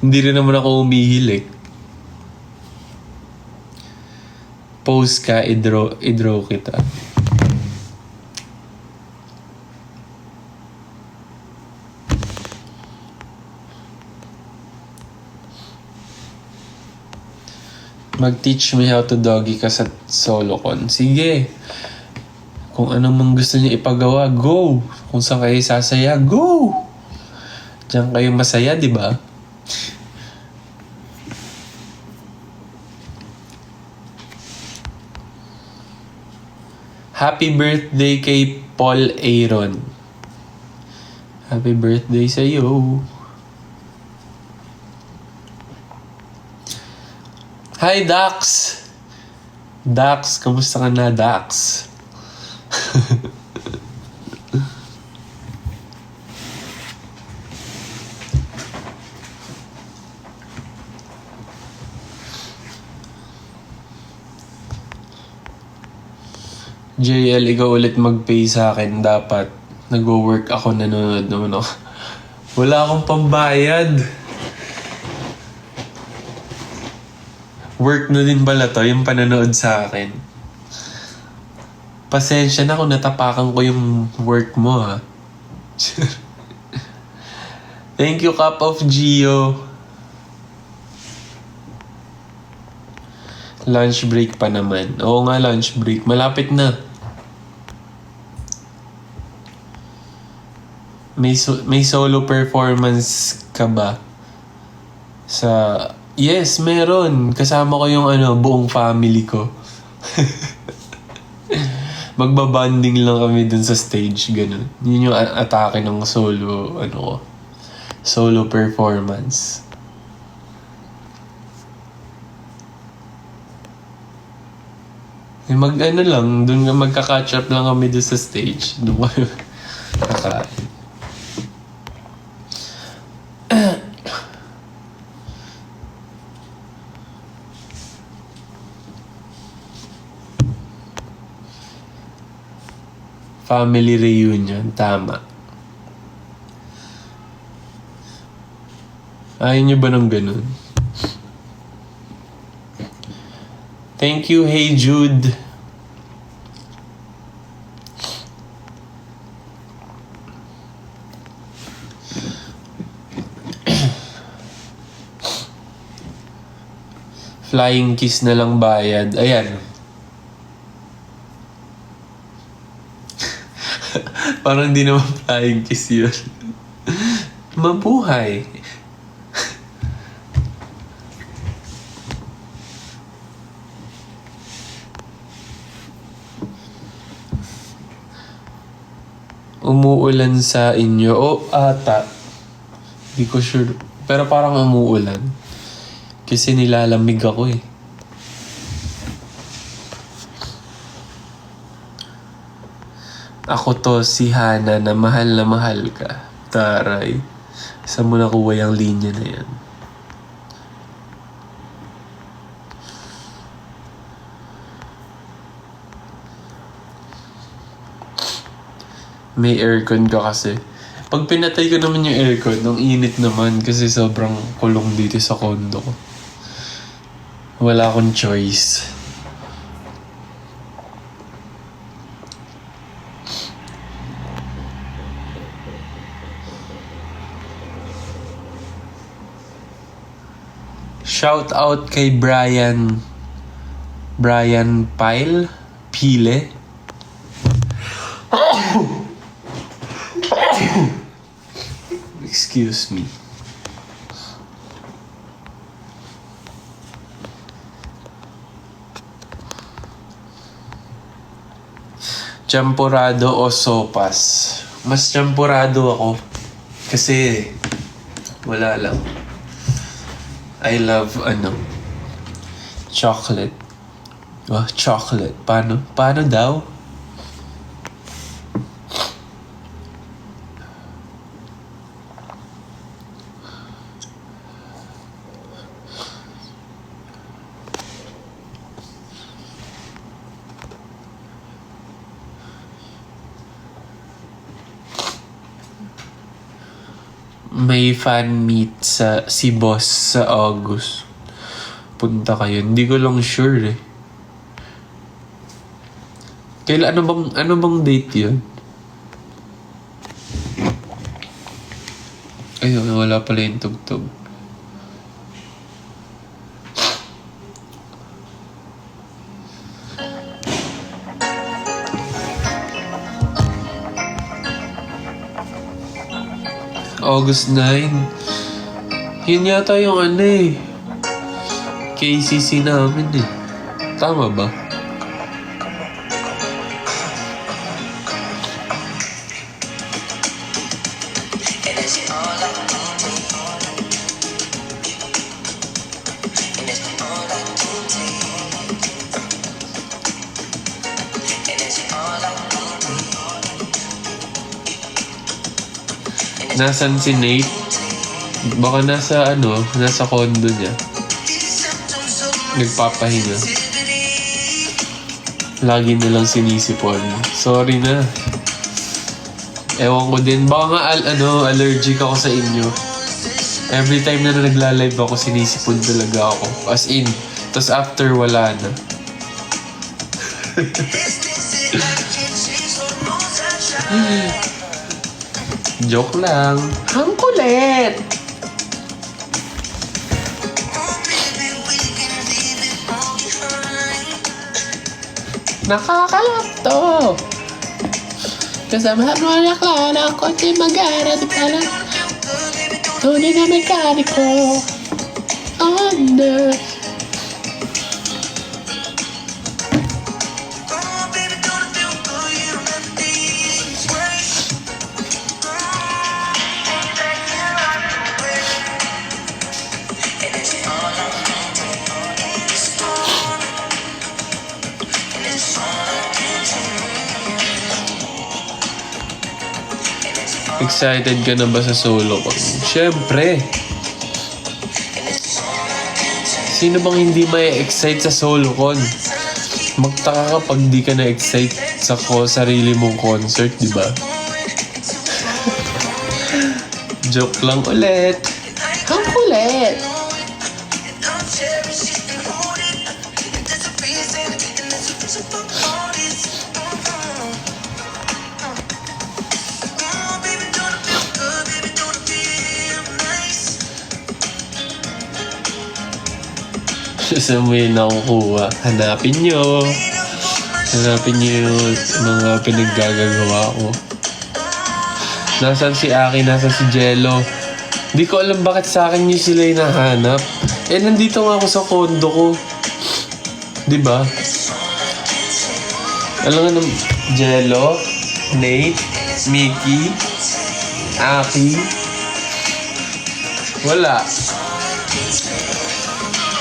Hindi rin naman ako umihilik. Post ka, i-draw kita. Mag-teach me how to doggy ka sa SoloCon. Sige. Kung ano mang gusto niyo ipagawa, go! Kung saan kayo sasaya, go! Diyan kayo masaya, di ba? Happy birthday kay Paul Aaron. Happy birthday sa iyo. Hi, Dax! Dax, kamusta ka na, Dax? JL, ikaw ulit mag-pay sa akin. Dapat nag-work ako, nanonood naman ako. Wala akong pambayad. Work na din pala to, yung pananood sa akin. Pasensya na kung natapakan ko yung work mo, ha. Thank you, Cup of Gio. Lunch break pa naman. Oo nga, lunch break. Malapit na. May solo performance ka ba? Yes, meron. Kasama ko yung buong family ko. Magbabanding lang kami dun sa stage, ganun. Yun yung atake ng solo performance. Lang, dun magka-catch up lang kami dun sa stage. Dun kami kakain. Family reunion, tama. Ayaw niyo ba ng ganun? Thank you, Hey Jude. Flying kiss na lang bayad. Ayan. Parang di naman flying kiss yun. Mabuhay. Umuulan sa inyo. Ata. Di ko sure. Pero parang umuulan. Kasi nilalamig ako eh. Ako to, si Hana na mahal ka. Taray. Saan mo nakuha yung linya na yan? May aircon ka kasi. Pag pinatay ko naman yung aircon, ang init naman kasi sobrang kulong dito sa condo ko. Wala akong choice. Shout out kay Brian Pile. Excuse me. Champurado o sopas? Mas champurado ako. Kasi, wala lang. I love, chocolate. Oh, chocolate. Paano? Paano daw? May fan meet si boss sa August. Punta kayo. Hindi ko lang sure eh. Kailan, ano bang date yun? Ayun, wala pala yung tugtog. August 9. Yun yata yung KCC namin eh. Tama ba? Nasaan si Nate? Baka nasa condo niya. Nagpapahinga. Lagi nilang sinisipon. Sorry na. Ewan ko din. Baka nga allergic ako sa inyo. Every time na nagla-live ako, sinisipon talaga ako. As in. Tapos after, wala na. Joke lang. Ang kulit! Nakakalap to! Kasama mo na klaro, kotse mag-ara, di pala. Tunay na mekaniko. Under. Excited ka na ba sa solo ko? Siyempre! Sino bang hindi mai-excite sa solo con? Magtaka ka pag di ka na-excite sa sarili mong concert, di ba? Joke lang ulit. Ang kulit! Saan mo yun nakukuha? Hanapin nyo yung mga pinaggagawa ko. Nasaan si Aki? Nasaan si Jello? Di ko alam bakit sa akin yung sila yung nahanap. Nandito nga ako sa condo ko. Diba? Alam nga ng Jello, Nate, Mickey, Aki. Wala.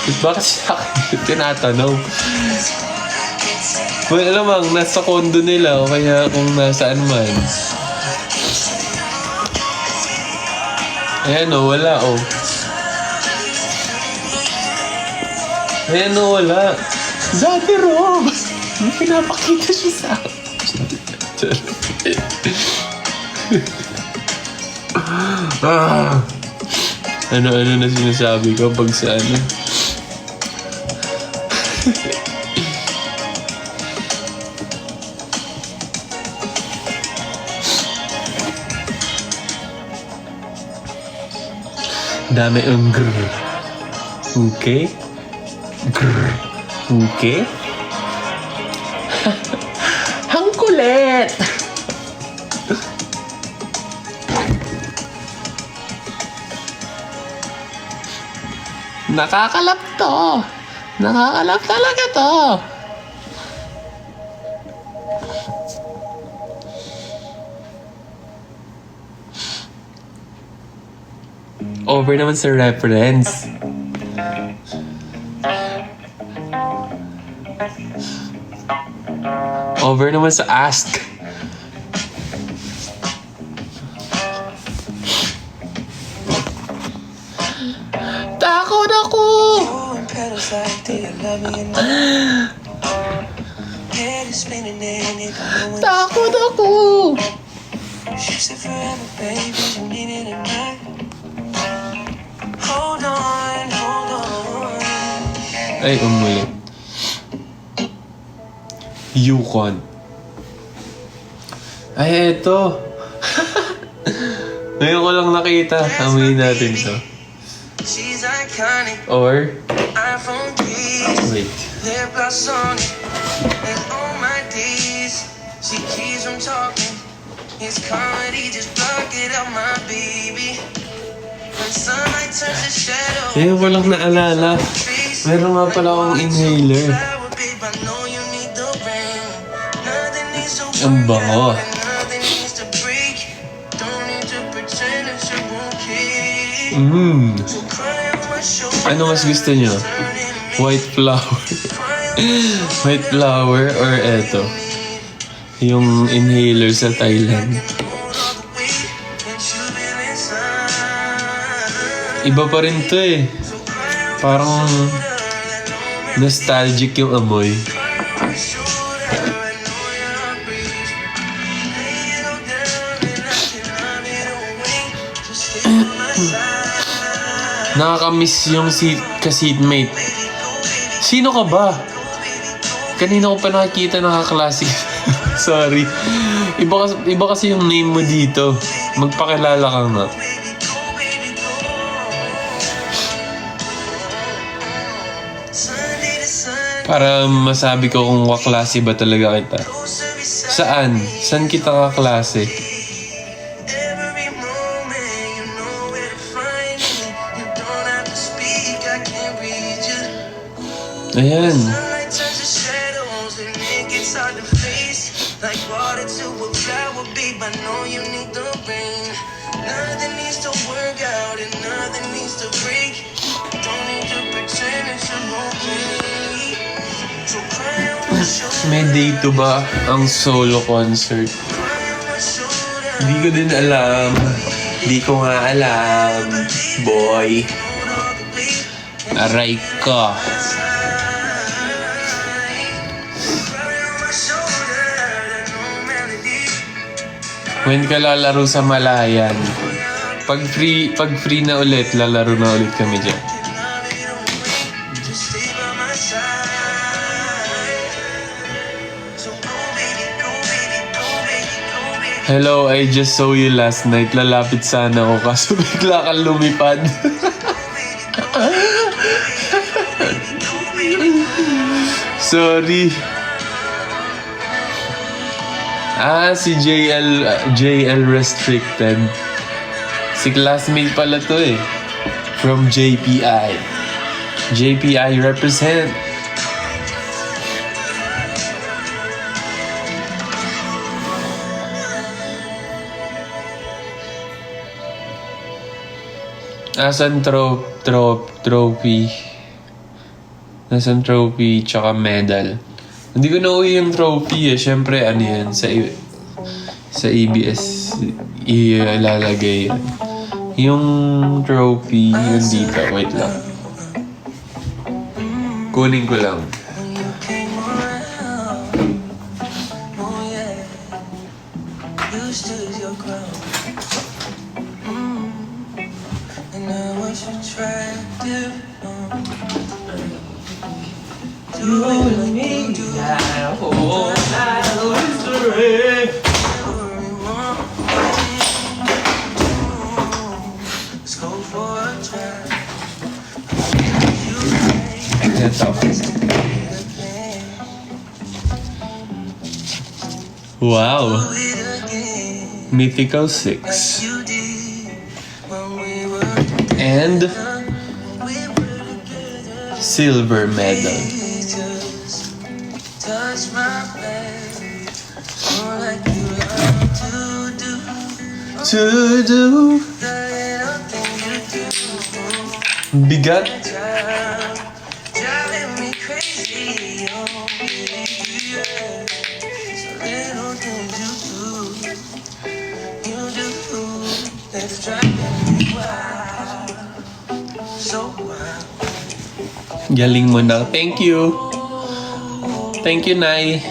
Bakit sa akin tinatanong? Well, alamang, nasa condo nila o kaya kung nasaan man. Ayan o, wala o. Ayan o, wala. Dati Rob! May pinapakita siya sa akin. Ano-ano na sinasabi ko pag sa ano. Dami ang grrr. Okay? Grrr. Okay? Ang kulit! Nakakalap to. Nakakalap talaga to. Over naman sa reference. Over naman sa ask. Takot ako! Throwing petals like, do you love me or not? Head is spinning and it don't know when to Takot ako! You said forever, baby, you mean it or not? Hold on, hold on. Ay, umulit. Yukon. Ay, eto. Ngayon ko lang nakita. Amuyin natin to. She's iconic, Or, iPhone keys, wait. lip gloss on it, and all my D's. She keeps from talking. It's comedy, just block it out, my baby. When sunlight turns to shadow. Ngayon ko lang naalala. Meron nga pala akong inhaler. Ang bango. Ano mas gusto niyo? White flower. White flower or eto? Yung inhaler sa Thailand. Iba pa rin to eh. Parang nostalgic yung amoy. Nakakamiss yung ka-seatmate. Sino ka ba? Kanina ko pa nakikita nakaklase. Sorry. Iba kasi yung name mo dito. Magpakilala ka nga. Para masabi ko kung kaklase ba talaga kita. Saan? Saan kita kaklase? Ayan. May date ba ang solo concert? Hindi ko din alam. Hindi ko nga alam. Boy. Aray ka. When ka lalaro sa Malayan? Pag free na ulit, lalaro na ulit kami dyan. Hello, I just saw you last night. Lalapit sana ako kaso bigla kang lumipad. Sorry. Si JL Restricted. Si classmate pala to eh. From JPI. JPI represent. Asan trophy? Nasaan trophy tsaka medal? Hindi ko nauwi yung trophy eh. Siyempre, ano yan, sa ABS ilalagay yan. Yung trophy, yun dito. Wait lang. Kunin ko lang. When you came around, oh yeah, you stood your ground. And I was attractive. You and me, let's go for a drive. Ito. Wow. Mythical 6. You did when we were And we were together. silver medal. Just touch my back, more like you love to do. To do. The little things you do, Bigat. driving me crazy. Oh, yeah. It's the little things you do that's driving me wild, so wild. Galing mo na. Thank you. Thank you, Nay.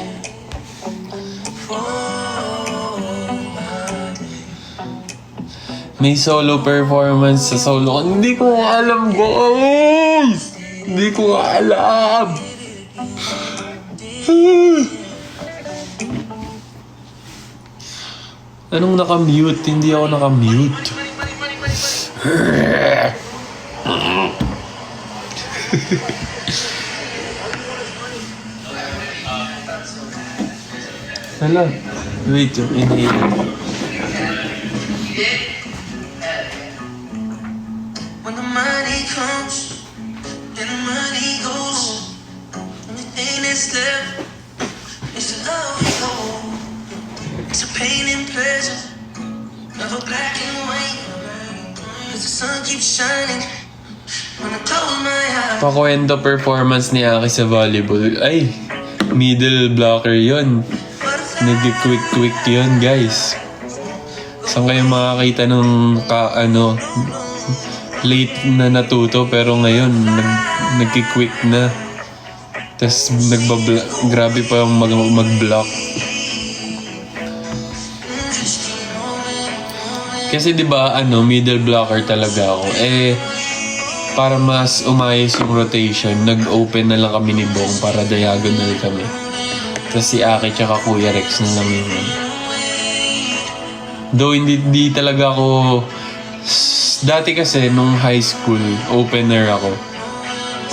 May solo performance sa solo. Hindi ko alam, guys! Hindi ko alam! Anong naka-mute? Hindi ako naka-mute. Hala. Wait, yung inhaler. When the money comes and the money goes, only thing that's left is the love we hold. It's a pain and pleasure, never black and white. As the sun keeps shining, when I close my eyes. Pakwento performance ni Aki sa volleyball. Ay, middle blocker yon. Nag-quick yun, guys. Saan kayo makakita ng late na natuto pero ngayon nag-quick na. Tapos grabe pa yung mag-block. Kasi 'di ba middle blocker talaga ako. Para mas umayos yung rotation, nag-open na lang kami ni Bong para diagonal kami. Tapos si Aki tsaka Kuya Rex na namin yun. Though hindi talaga ako... Dati kasi nung high school, opener ako.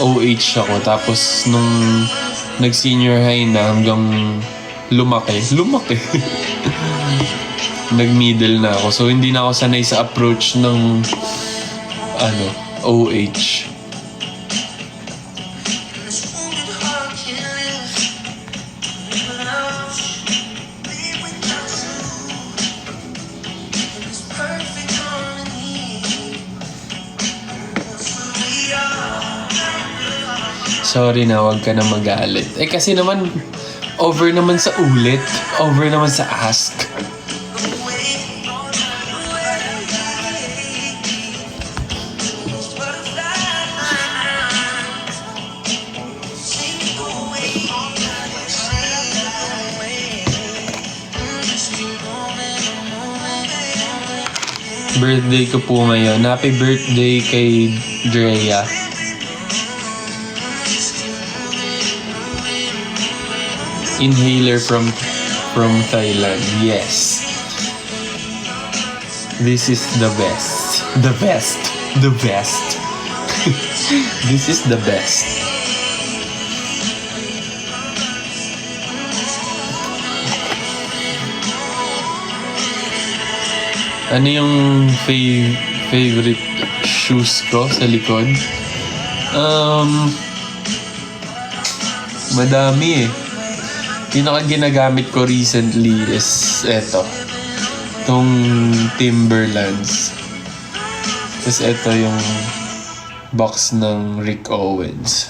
OH ako. Tapos nung nag-senior high na hanggang lumaki. Nag-middle na ako. So hindi na ako sanay sa approach ng OH. Sorry na, wag ka na magalit. Kasi naman, over naman sa ulit. Over naman sa ask. Birthday ko po ngayon. Happy birthday kay Drea. Inhaler from Thailand. Yes. This is the best. The best. The best. This is the best. Ano yung favorite shoes ko sa likod? Madami eh. Pinaka-ginagamit ko recently is itong Timberlands. Tapos ito yung box ng Rick Owens.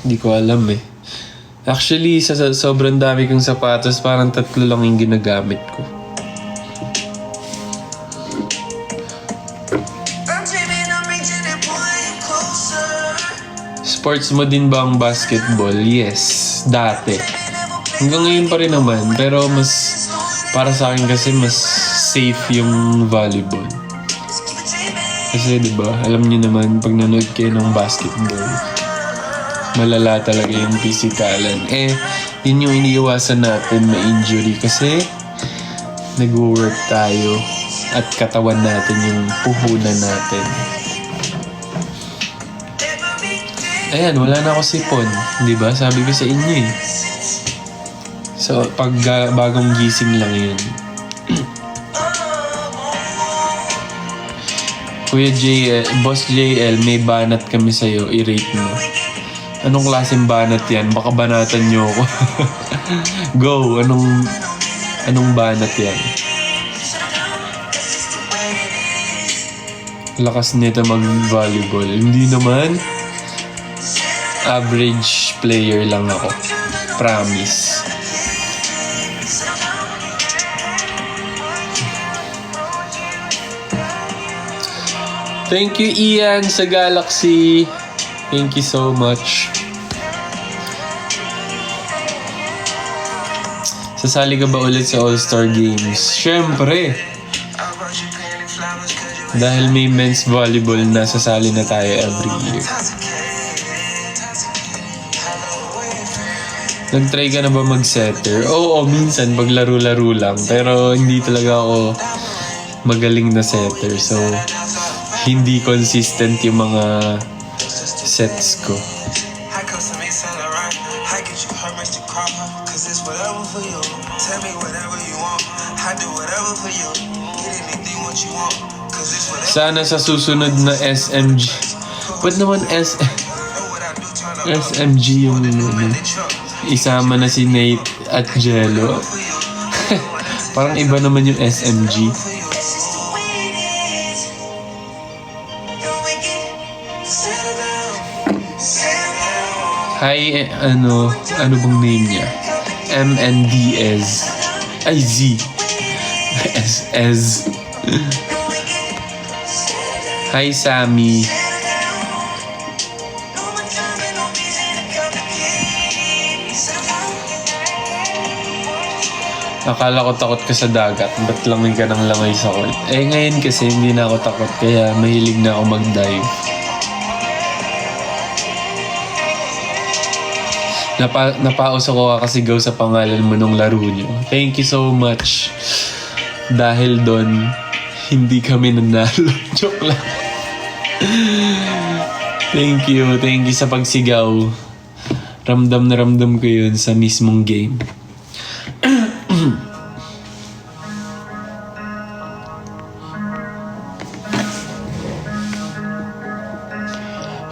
Hindi ko alam eh. Actually, sa sobrang dami kong sapatos, parang 3 lang yung ginagamit ko. I'm dreaming of reaching that point closer. Sports mo din ba ang basketball? Yes, dati. Hanggang ngayon pa rin naman, pero mas, para sa akin kasi mas safe yung volleyball. Kasi diba, alam niyo naman, pag nanood kayo ng basketball, malala talaga yung physikalan. Yun yung iniiwasan natin na injury kasi nag-work tayo at katawan natin yung puhunan natin. Ayan, wala na ako sipon. Diba? Sabi ko sa inyo eh. So, pag bagong gising lang yun. Kuya JL, Boss JL, may banat kami sa'yo. I-rate mo. Anong klaseng banat yan? Baka banatan nyo ako. Go! Anong banat yan? Lakas nito mag-volleyball. Hindi naman. Average player lang ako. Promise. Thank you, Ian, sa Galaxy. Thank you so much. Sasali ka ba ulit sa All-Star Games? Siyempre. Dahil may men's volleyball na, sasali na tayo every year. Nag-try ka na ba mag-setter? Oo, minsan pag laro-laro lang. Pero hindi talaga ako magaling na setter. So, hindi consistent yung mga sets ko. Sana sa susunod na SMG. Ba't naman SMG yung isama na si Nate at Jello? Parang iba naman yung SMG. Hi, ano bang name niya? MNDS. Ay, Z. SS. Hi, Sammy. Akala ko takot ka sa dagat. Ba't langoy ka ng langoy sa court? Ngayon kasi hindi na ako takot. Kaya mahilig na ako mag-dive. Napaos ako kakasigaw sa pangalan mo nung laro nyo. Thank you so much. Dahil doon, hindi kami nanalo. Joke lang. Thank you sa pagsigaw. Ramdam na ramdam ko yun sa mismong game.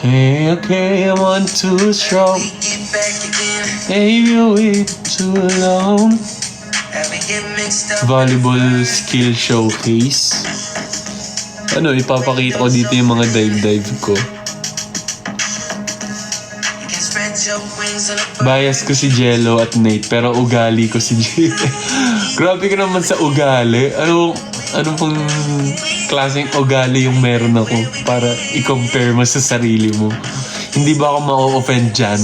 Hey, okay, I'm on too strong. Hey, you wait too long. Volleyball skill showcase. Ipapakita ko dito yung mga dive ko. Bias ko si Jello at Nate, pero ugali ko si Jello. Grabe ka naman sa ugali. Ano pong klaseng ugali yung meron ako para i-compare mo sa sarili mo? Hindi ba ako ma-offend dyan?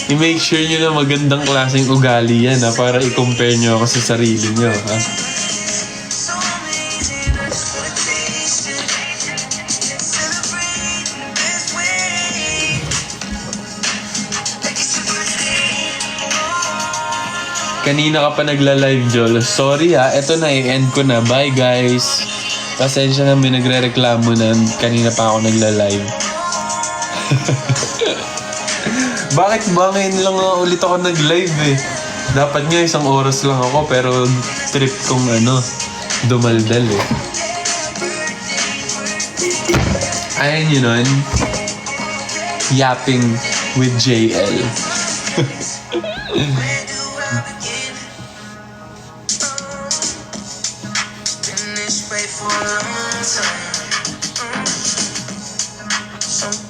I-make sure nyo na magandang klaseng ugali yan para i-compare nyo ako sa sarili nyo. Ha? Kanina ka pa nagla-live, Jol. Sorry ha, eto na, i-end ko na. Bye guys. Pasensya na, may nagre-reklamo na kanina pa ako nagla-live. Bakit ba ngayon lang ulit ako nag-live eh? Dapat nga 1 oras lang ako pero trip kong dumaldal eh. Ayan yun nun. Yapping with JL.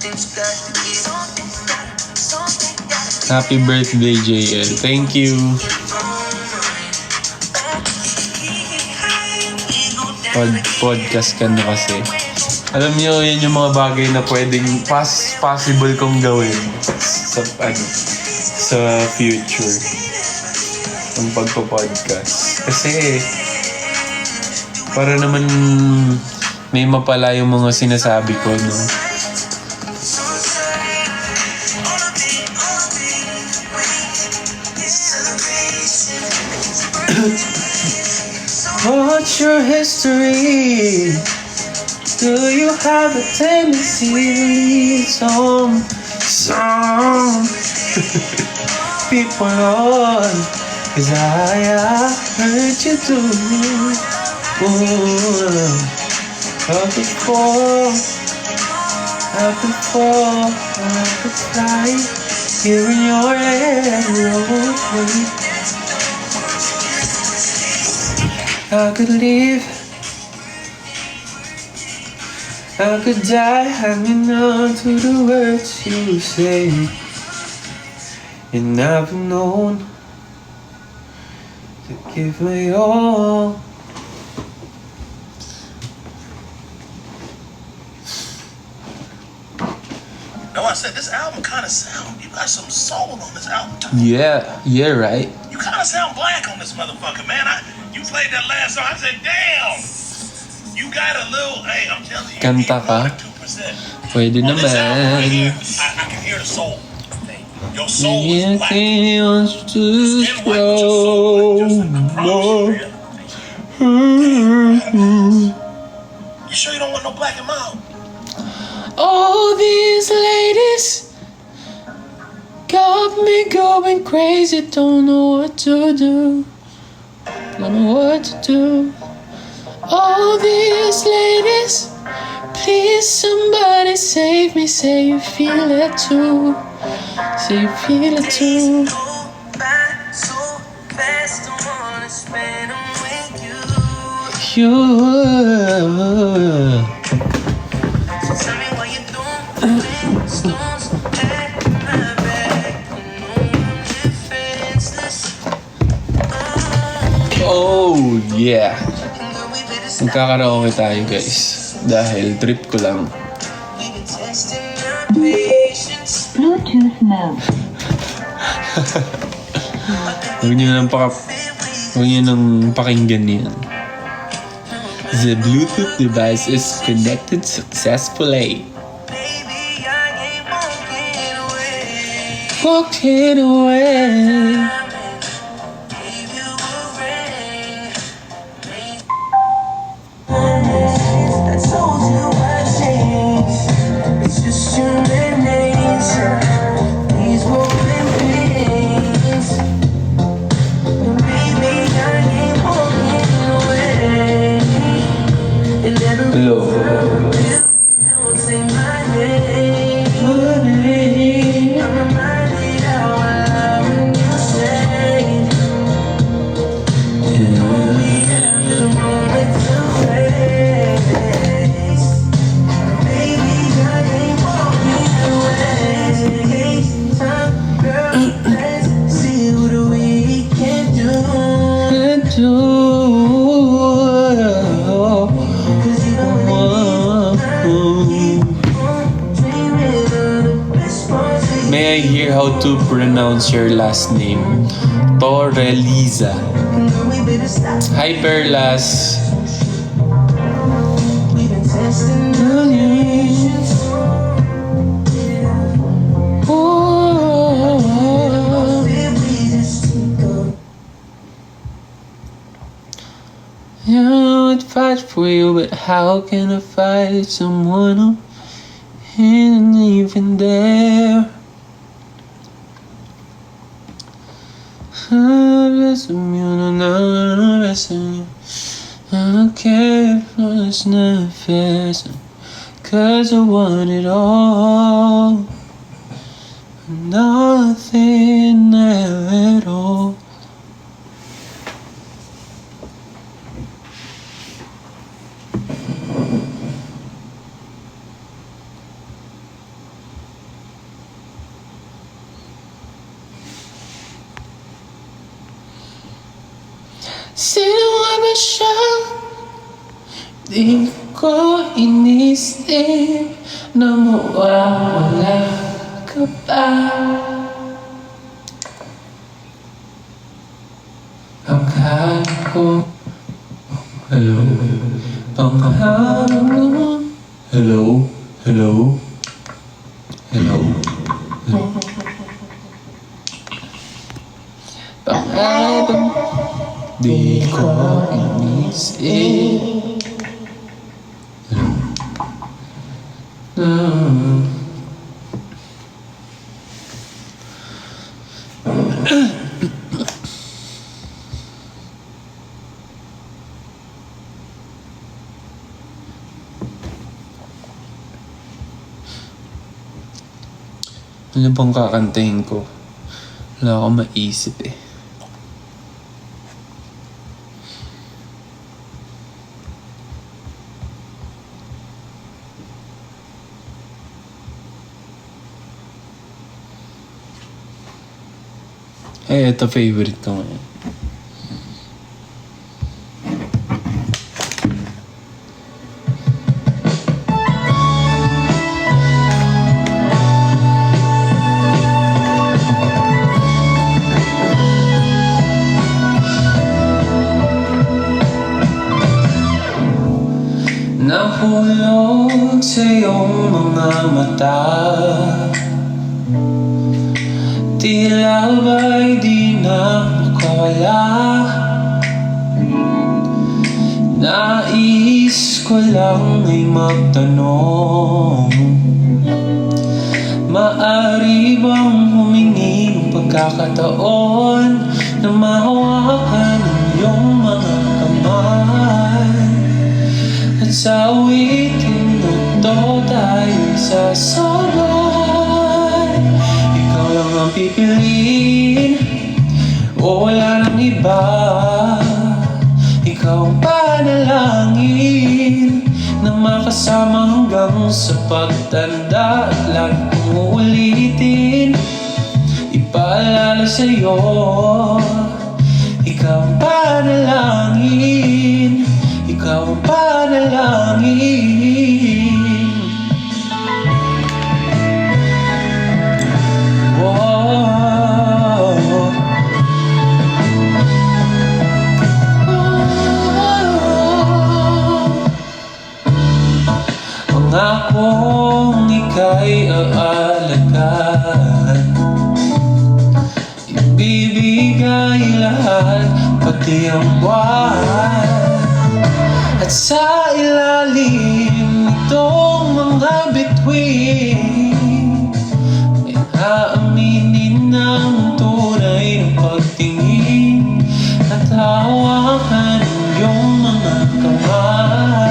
Something's got to give. Happy birthday, JL. Thank you. Podcast ka na kasi. Alam niyo, yun yung mga bagay na pwedeng possible kong gawin sa future. Ang pagpa-podcast. Kasi, para naman may mapala yung mga sinasabi ko, no? What's your history? Do you have a tendency to lead some people on? 'Cause I heard you do. Up before, I could fly here in your aeroplane. I could live, I could die hanging on to the words you say. And I've known to give my all. No, I said this album kind of sound. You got some soul on this album too. Yeah, right. You kind of sound black on this motherfucker, man. You played that last song. I said, damn. You got a little. Hey, I'm telling you. Kanta ka? 2%. Pwede On this album right here, naman. I can hear the soul. Your soul is Yeah, black. wants to Skin white, but your soul black. Just, I promise you, man. You sure you don't want no black in mouth? All these ladies got me going crazy. Don't know what to do. Don't know what to do. All these ladies, please somebody save me. Say you feel it too. Say you feel it too. Go by so fast, I wanna spend them with you. You. So tell me what you doing when storms at my back. You know I'm defenseless. Oh yeah. And girl, we better stop. Magkakaraoke tayo guys. Dahil trip ko lang. We've been testing our patience. Bluetooth mode. Huwag niyo nang pakinggan yan. The Bluetooth device is connected successfully. Baby, I ain't walking away. Walking away. Gave you a ring. I told you I changed. It's just human nature. These growing pains. And baby, I ain't walking away. And never Hello. don't say my name. I'm reminded how I love when you say. The moment to face. Baby, I ain't walking away. Time, girl, let's see what we can do. And do. 'Cause even when we dreaming of the best parts of you. May I hear how to pronounce your last name? Torreliza. Girl, we better stop. Hi Perlas. We've been testing the nations. Oh. If we just keep going. You know I'd fight for you, but how can I fight someone who isn't even there? I don't care if it's not fast, 'cause I want it all. Nothing at all. Sino nga ba siya? Di ko inisip na mawawala ka pa. Akala ko hello, pangarap mo. Hello, hello, hello, hello. Pangarap mo. Di ko inisip. Ano bang kakantahin ko? Wala akong maisip eh. Ito favorite ko ngayon. Nahulog sa iyong mga mata, tila ba'y di na makawala. Nais ko lang ay magtanong, maari bang humingi ng pagkakataon na mahawakan ang iyong mga kamay? At sa awitin na to tayo sasabay. Ikaw lang ang pipiliin o wala nang iba. Ikaw ang panalangin na makasama hanggang sa pagtanda. At lagi kong uulitin, ipaalala sa'yo, ikaw ang panalangin. Ikaw ang panalangin. Whoa. Pangakong ika'y aalagaan, ibibigay lahat, pati ang buwan. At sa ilalim nitong mga bituin ay aaminin ng tunay ng pagtingin at hawakan ang iyong mga kamay.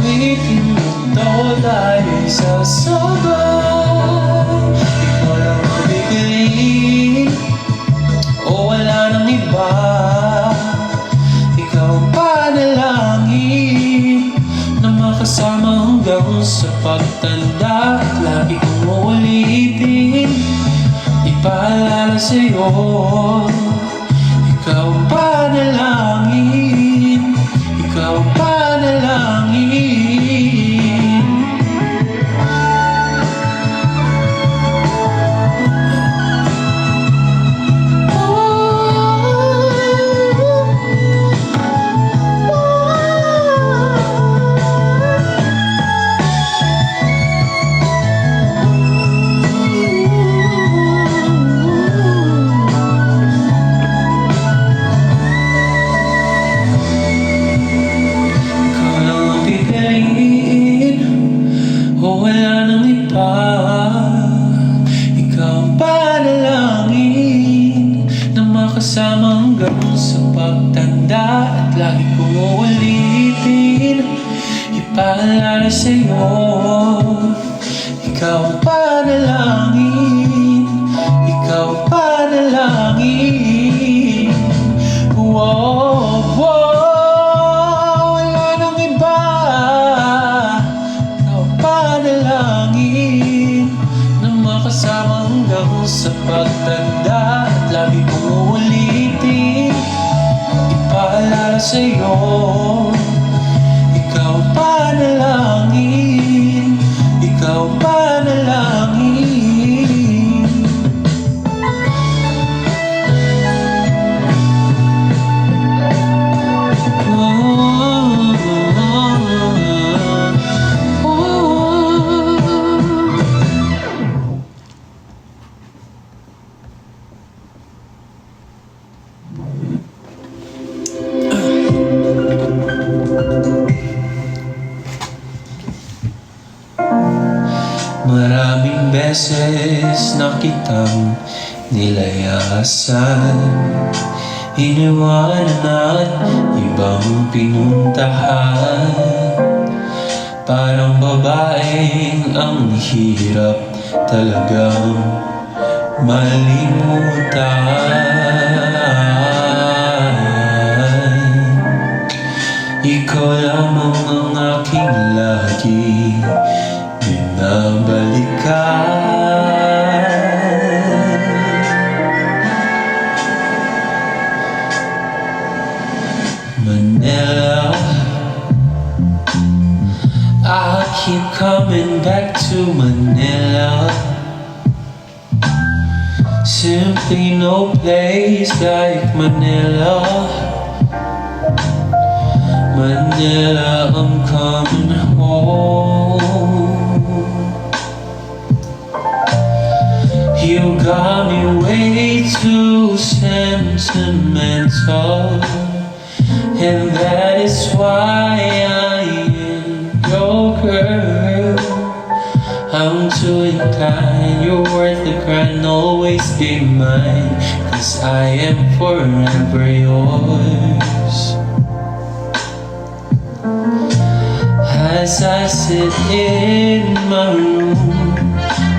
Witin ito tayo sasabay. Ikaw lang ang bigay o wala nang iba. Kasama hanggang sa pagtanda. At lagi kong uulitin, ipaalala sa'yo, ikaw ang panalangin. Ikaw ang panalangin. Kasama hanggang sa pagtanda. At lagi kong uulitin, ipaalala sa'yo, ikaw ang panalangin. Ikaw ang panalangin. Whoa, whoa, wala nang iba. Ikaw ang panalangin na makasama hanggang sa pagtanda. At lagi kong uulitin, sa'yo. Ikaw panalangin, ikaw panalangin. Maraming beses na kitang nilayasan, iniwanan at ibang pinuntahan. Parang babaeng ang hirap talagang malimutan. Ikaw lamang ang aking lagi binabalikan. Manila, I keep coming back to Manila. Simply no place like Manila. Manila, I'm coming home. You got me way too sentimental, and that is why I am your girl. I'm too inclined, you're worth the grind, always be mine, 'cause I am forever yours. As I sit in my room,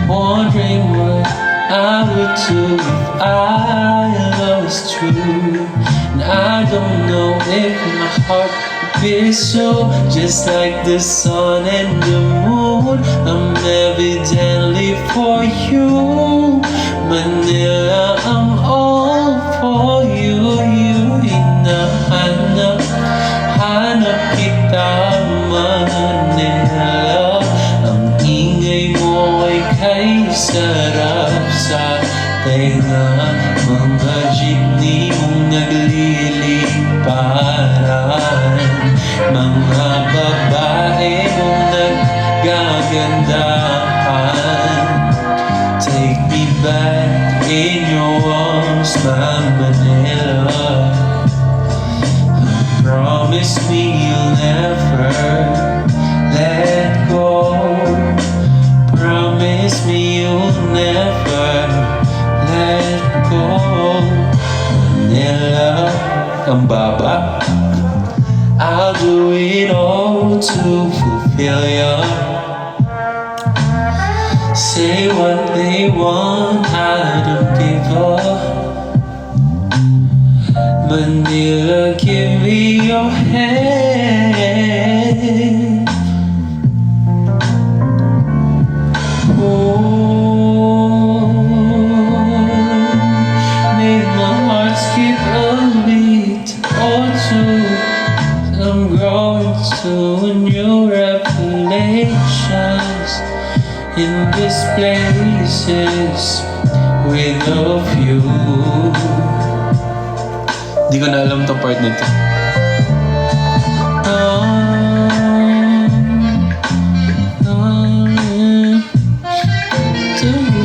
wondering what I would do if our love was true. And I don't know if my heart would be so. Just like the sun and the moon, I'm evidently for you. Manila, I'm all for you. You hinahanap, hanap kita, Manila. Ang ingay mo ay kay sarap sa tenga. Mga jeepney mong nagliliparan, mga babae mong naggagandahan. Take me back in your arms, my Manila. Promise me you'll never let go. Promise me you'll never let go. Manila, ang baba. I'll do it all to fulfill you. Say what they want, I don't give up. Manila, give me your hand. Oh, make my heart skip a beat or two. I'm growing to new revelations in these places with a view. Di ko na alam tong part na ito. To you.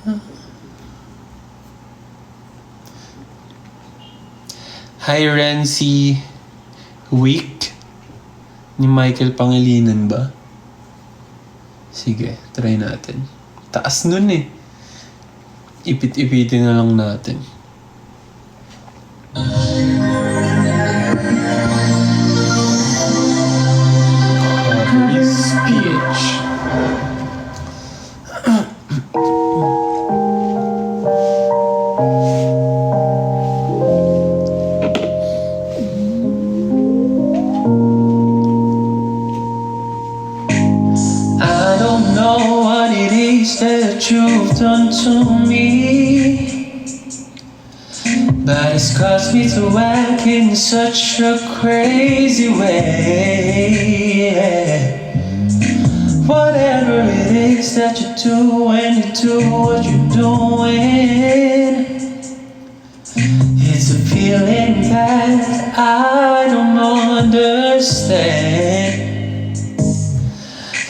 Hi, Renzi. Week? Ni Michael Pangilinan ba? Sige, try natin. Taas nun eh. Ipit-ipitin na lang natin. Speech. I don't know what it is that you've done to me, but it's caused me to act in such a crazy way. Whatever it is that you do when you do what you're doing, it's a feeling that I don't understand.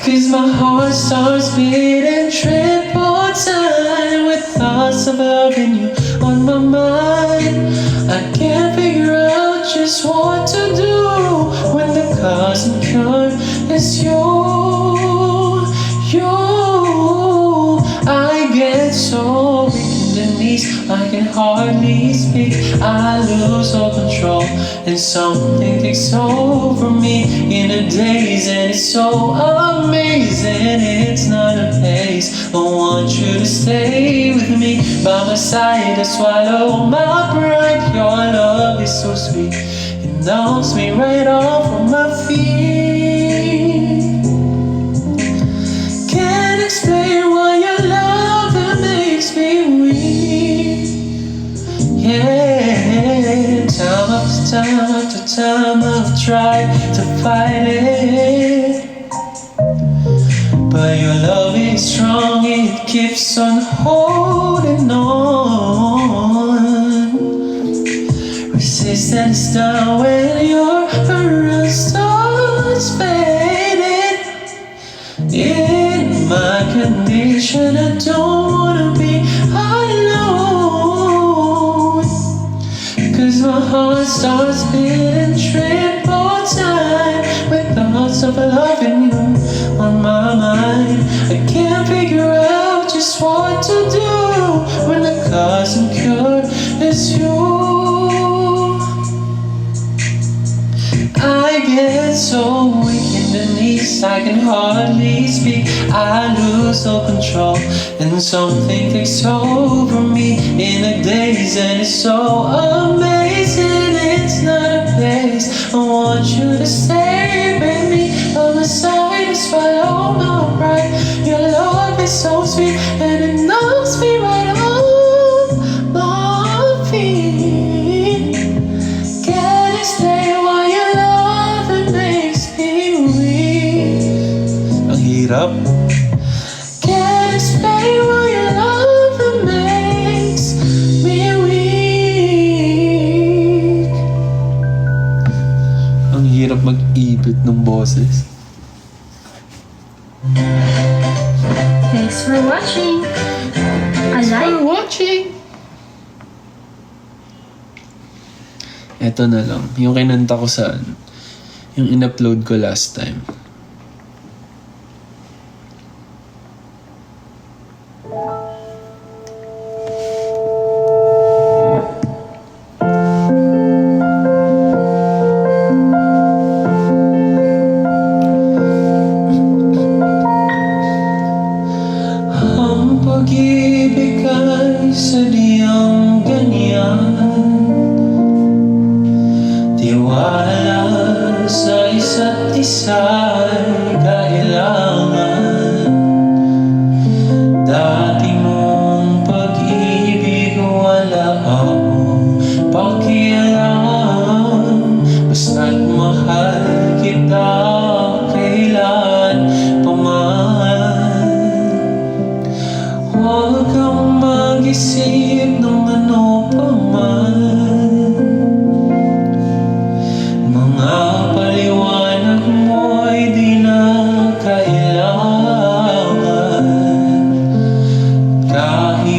'Cause my heart starts beating triple time with thoughts of loving you on my mind. I can't figure out just what to do when the cause and cure is you. I get so weak in the knees, I can hardly speak. I lose all control and something takes over me in a daze, and it's so amazing. It's not a pace. I want you to stay with me by my side to swallow my pride. Your love is so sweet, it knocks me right off of my feet. Can't explain why your love makes me weak. Yeah, time after time I've tried to fight it, but your love is strong, it keeps on holding on. Resistance down when your around starts fading. In my condition, I don't wanna be alone, 'cause my heart starts beating triple time with thoughts of loving you on my mind. I can't figure out just what to do when the cause and cure is you. I get so weak in the knees, I can hardly speak. I lose all control and something takes over me in a daze, and it's so amazing. It's not a place. I want you to stay with me on my side to swallow my pride. Your love is so sweet and it knocks me right off my feet. Can't explain why your love it makes me weak. Ang hirap. Can't explain why your love it makes me weak. Ang hirap mag-ibig ng boses. Thanks for watching. Watching. Eto na lang, yung kinanta ko saan, yung in-upload ko last time. Ang pag-ibig ay sadyang ganyan, tiwala sa isa't isa'y kailangan. Dati mong pag-ibig wala akong pakialam, basta't mahal kita kailan pa man. Huwag kang mag-isip ng ano pa man, mga paliwanag mo'y di na kailangan. Kahit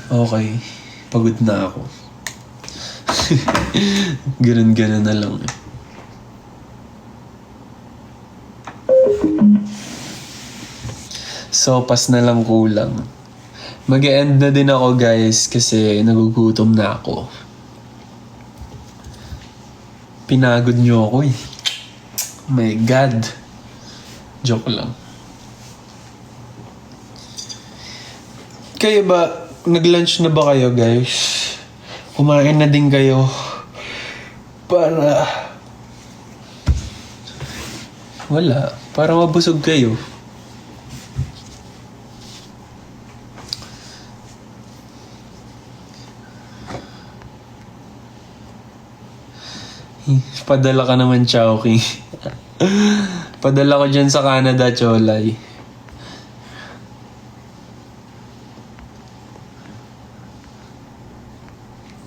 Okay. Pagod na ako. Ganun-ganun na lang eh. Sopas na lang kulang. Mag-e-end na din ako guys kasi nagugutom na ako. Pinagod niyo ako eh. My God. Joke lang. Kayo ba, nag-lunch na ba kayo guys? Kumain na din kayo para... Wala. Para mabusog kayo. Padala ka naman, Chowking. Padala ko dyan sa Canada, Cholay.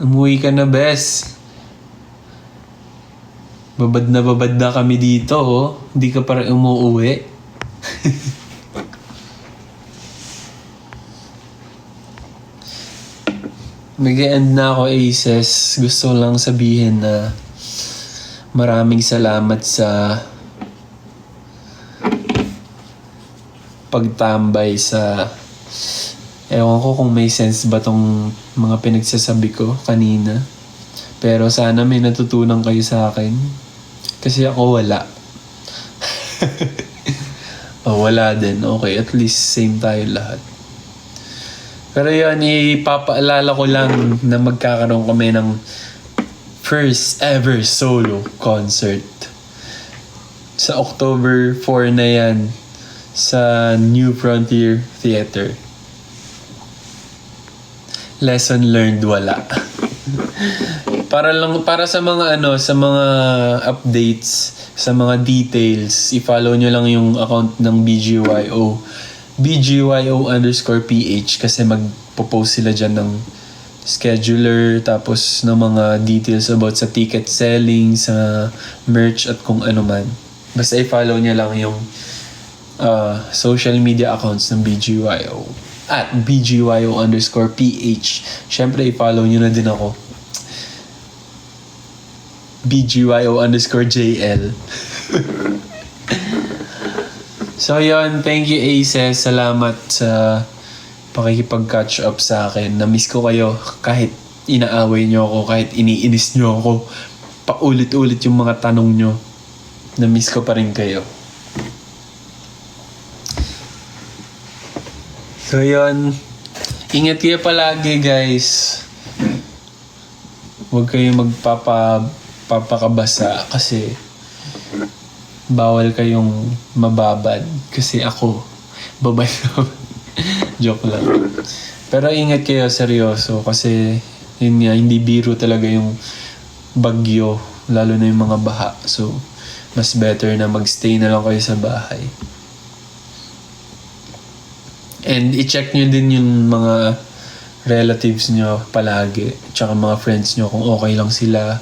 Umuwi ka na, bes. Babad na kami dito, oh. Hindi ka pa rin umuwi. Mag-e-end na ako, Aces. Gusto ko lang sabihin na maraming salamat sa pagtambay sa... Ewan ko kung may sense ba tong mga pinagsasabi ko kanina. Pero sana may natutunan kayo sa akin. Kasi ako wala. Wala din. Okay, at least same tayo lahat. Pero yun, ipapaalala ko lang na magkakaroon kami ng first ever solo concert. Sa October 4 na yan sa New Frontier Theater. Lesson learned, wala. Para sa mga sa mga updates, sa mga details, i-follow nyo lang yung account ng BGYO. BGYO_PH kasi magpo-post sila dyan ng scheduler, tapos ng mga details about sa ticket selling, sa merch at kung ano man. Basta i-follow nyo lang yung social media accounts ng BGYO at BGYO_PH. Syempre i-follow nyo na din ako, BGYO_JL. So yun, thank you Aces, salamat sa pakikipag-catch up sa akin. Na-miss ko kayo kahit inaaway nyo ako, kahit iniinis nyo ako, paulit-ulit yung mga tanong nyo. Na-miss ko pa rin kayo. So yun, ingat kayo palagi guys. Huwag kayong magpapakabasa kasi bawal kayong mababad. Kasi ako, babay naman. Joke lang. Pero ingat kayo, seryoso. Kasi yun nga, hindi biro talaga yung bagyo. Lalo na yung mga baha. So, mas better na magstay na lang kayo sa bahay. And i-check nyo din yung mga relatives nyo palagi. Tsaka mga friends nyo kung okay lang sila.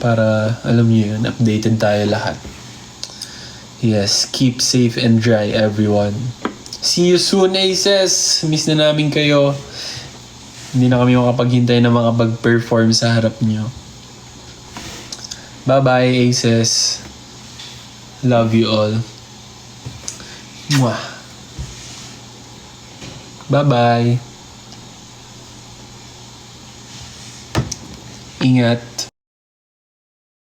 Para, alam nyo yun, updated tayo lahat. Yes, keep safe and dry everyone. See you soon, Aces! Miss na namin kayo. Hindi na kami makapaghintay na makapag-perform sa harap nyo. Bye-bye, Aces. Love you all. Mwah. Bye-bye. Ingat.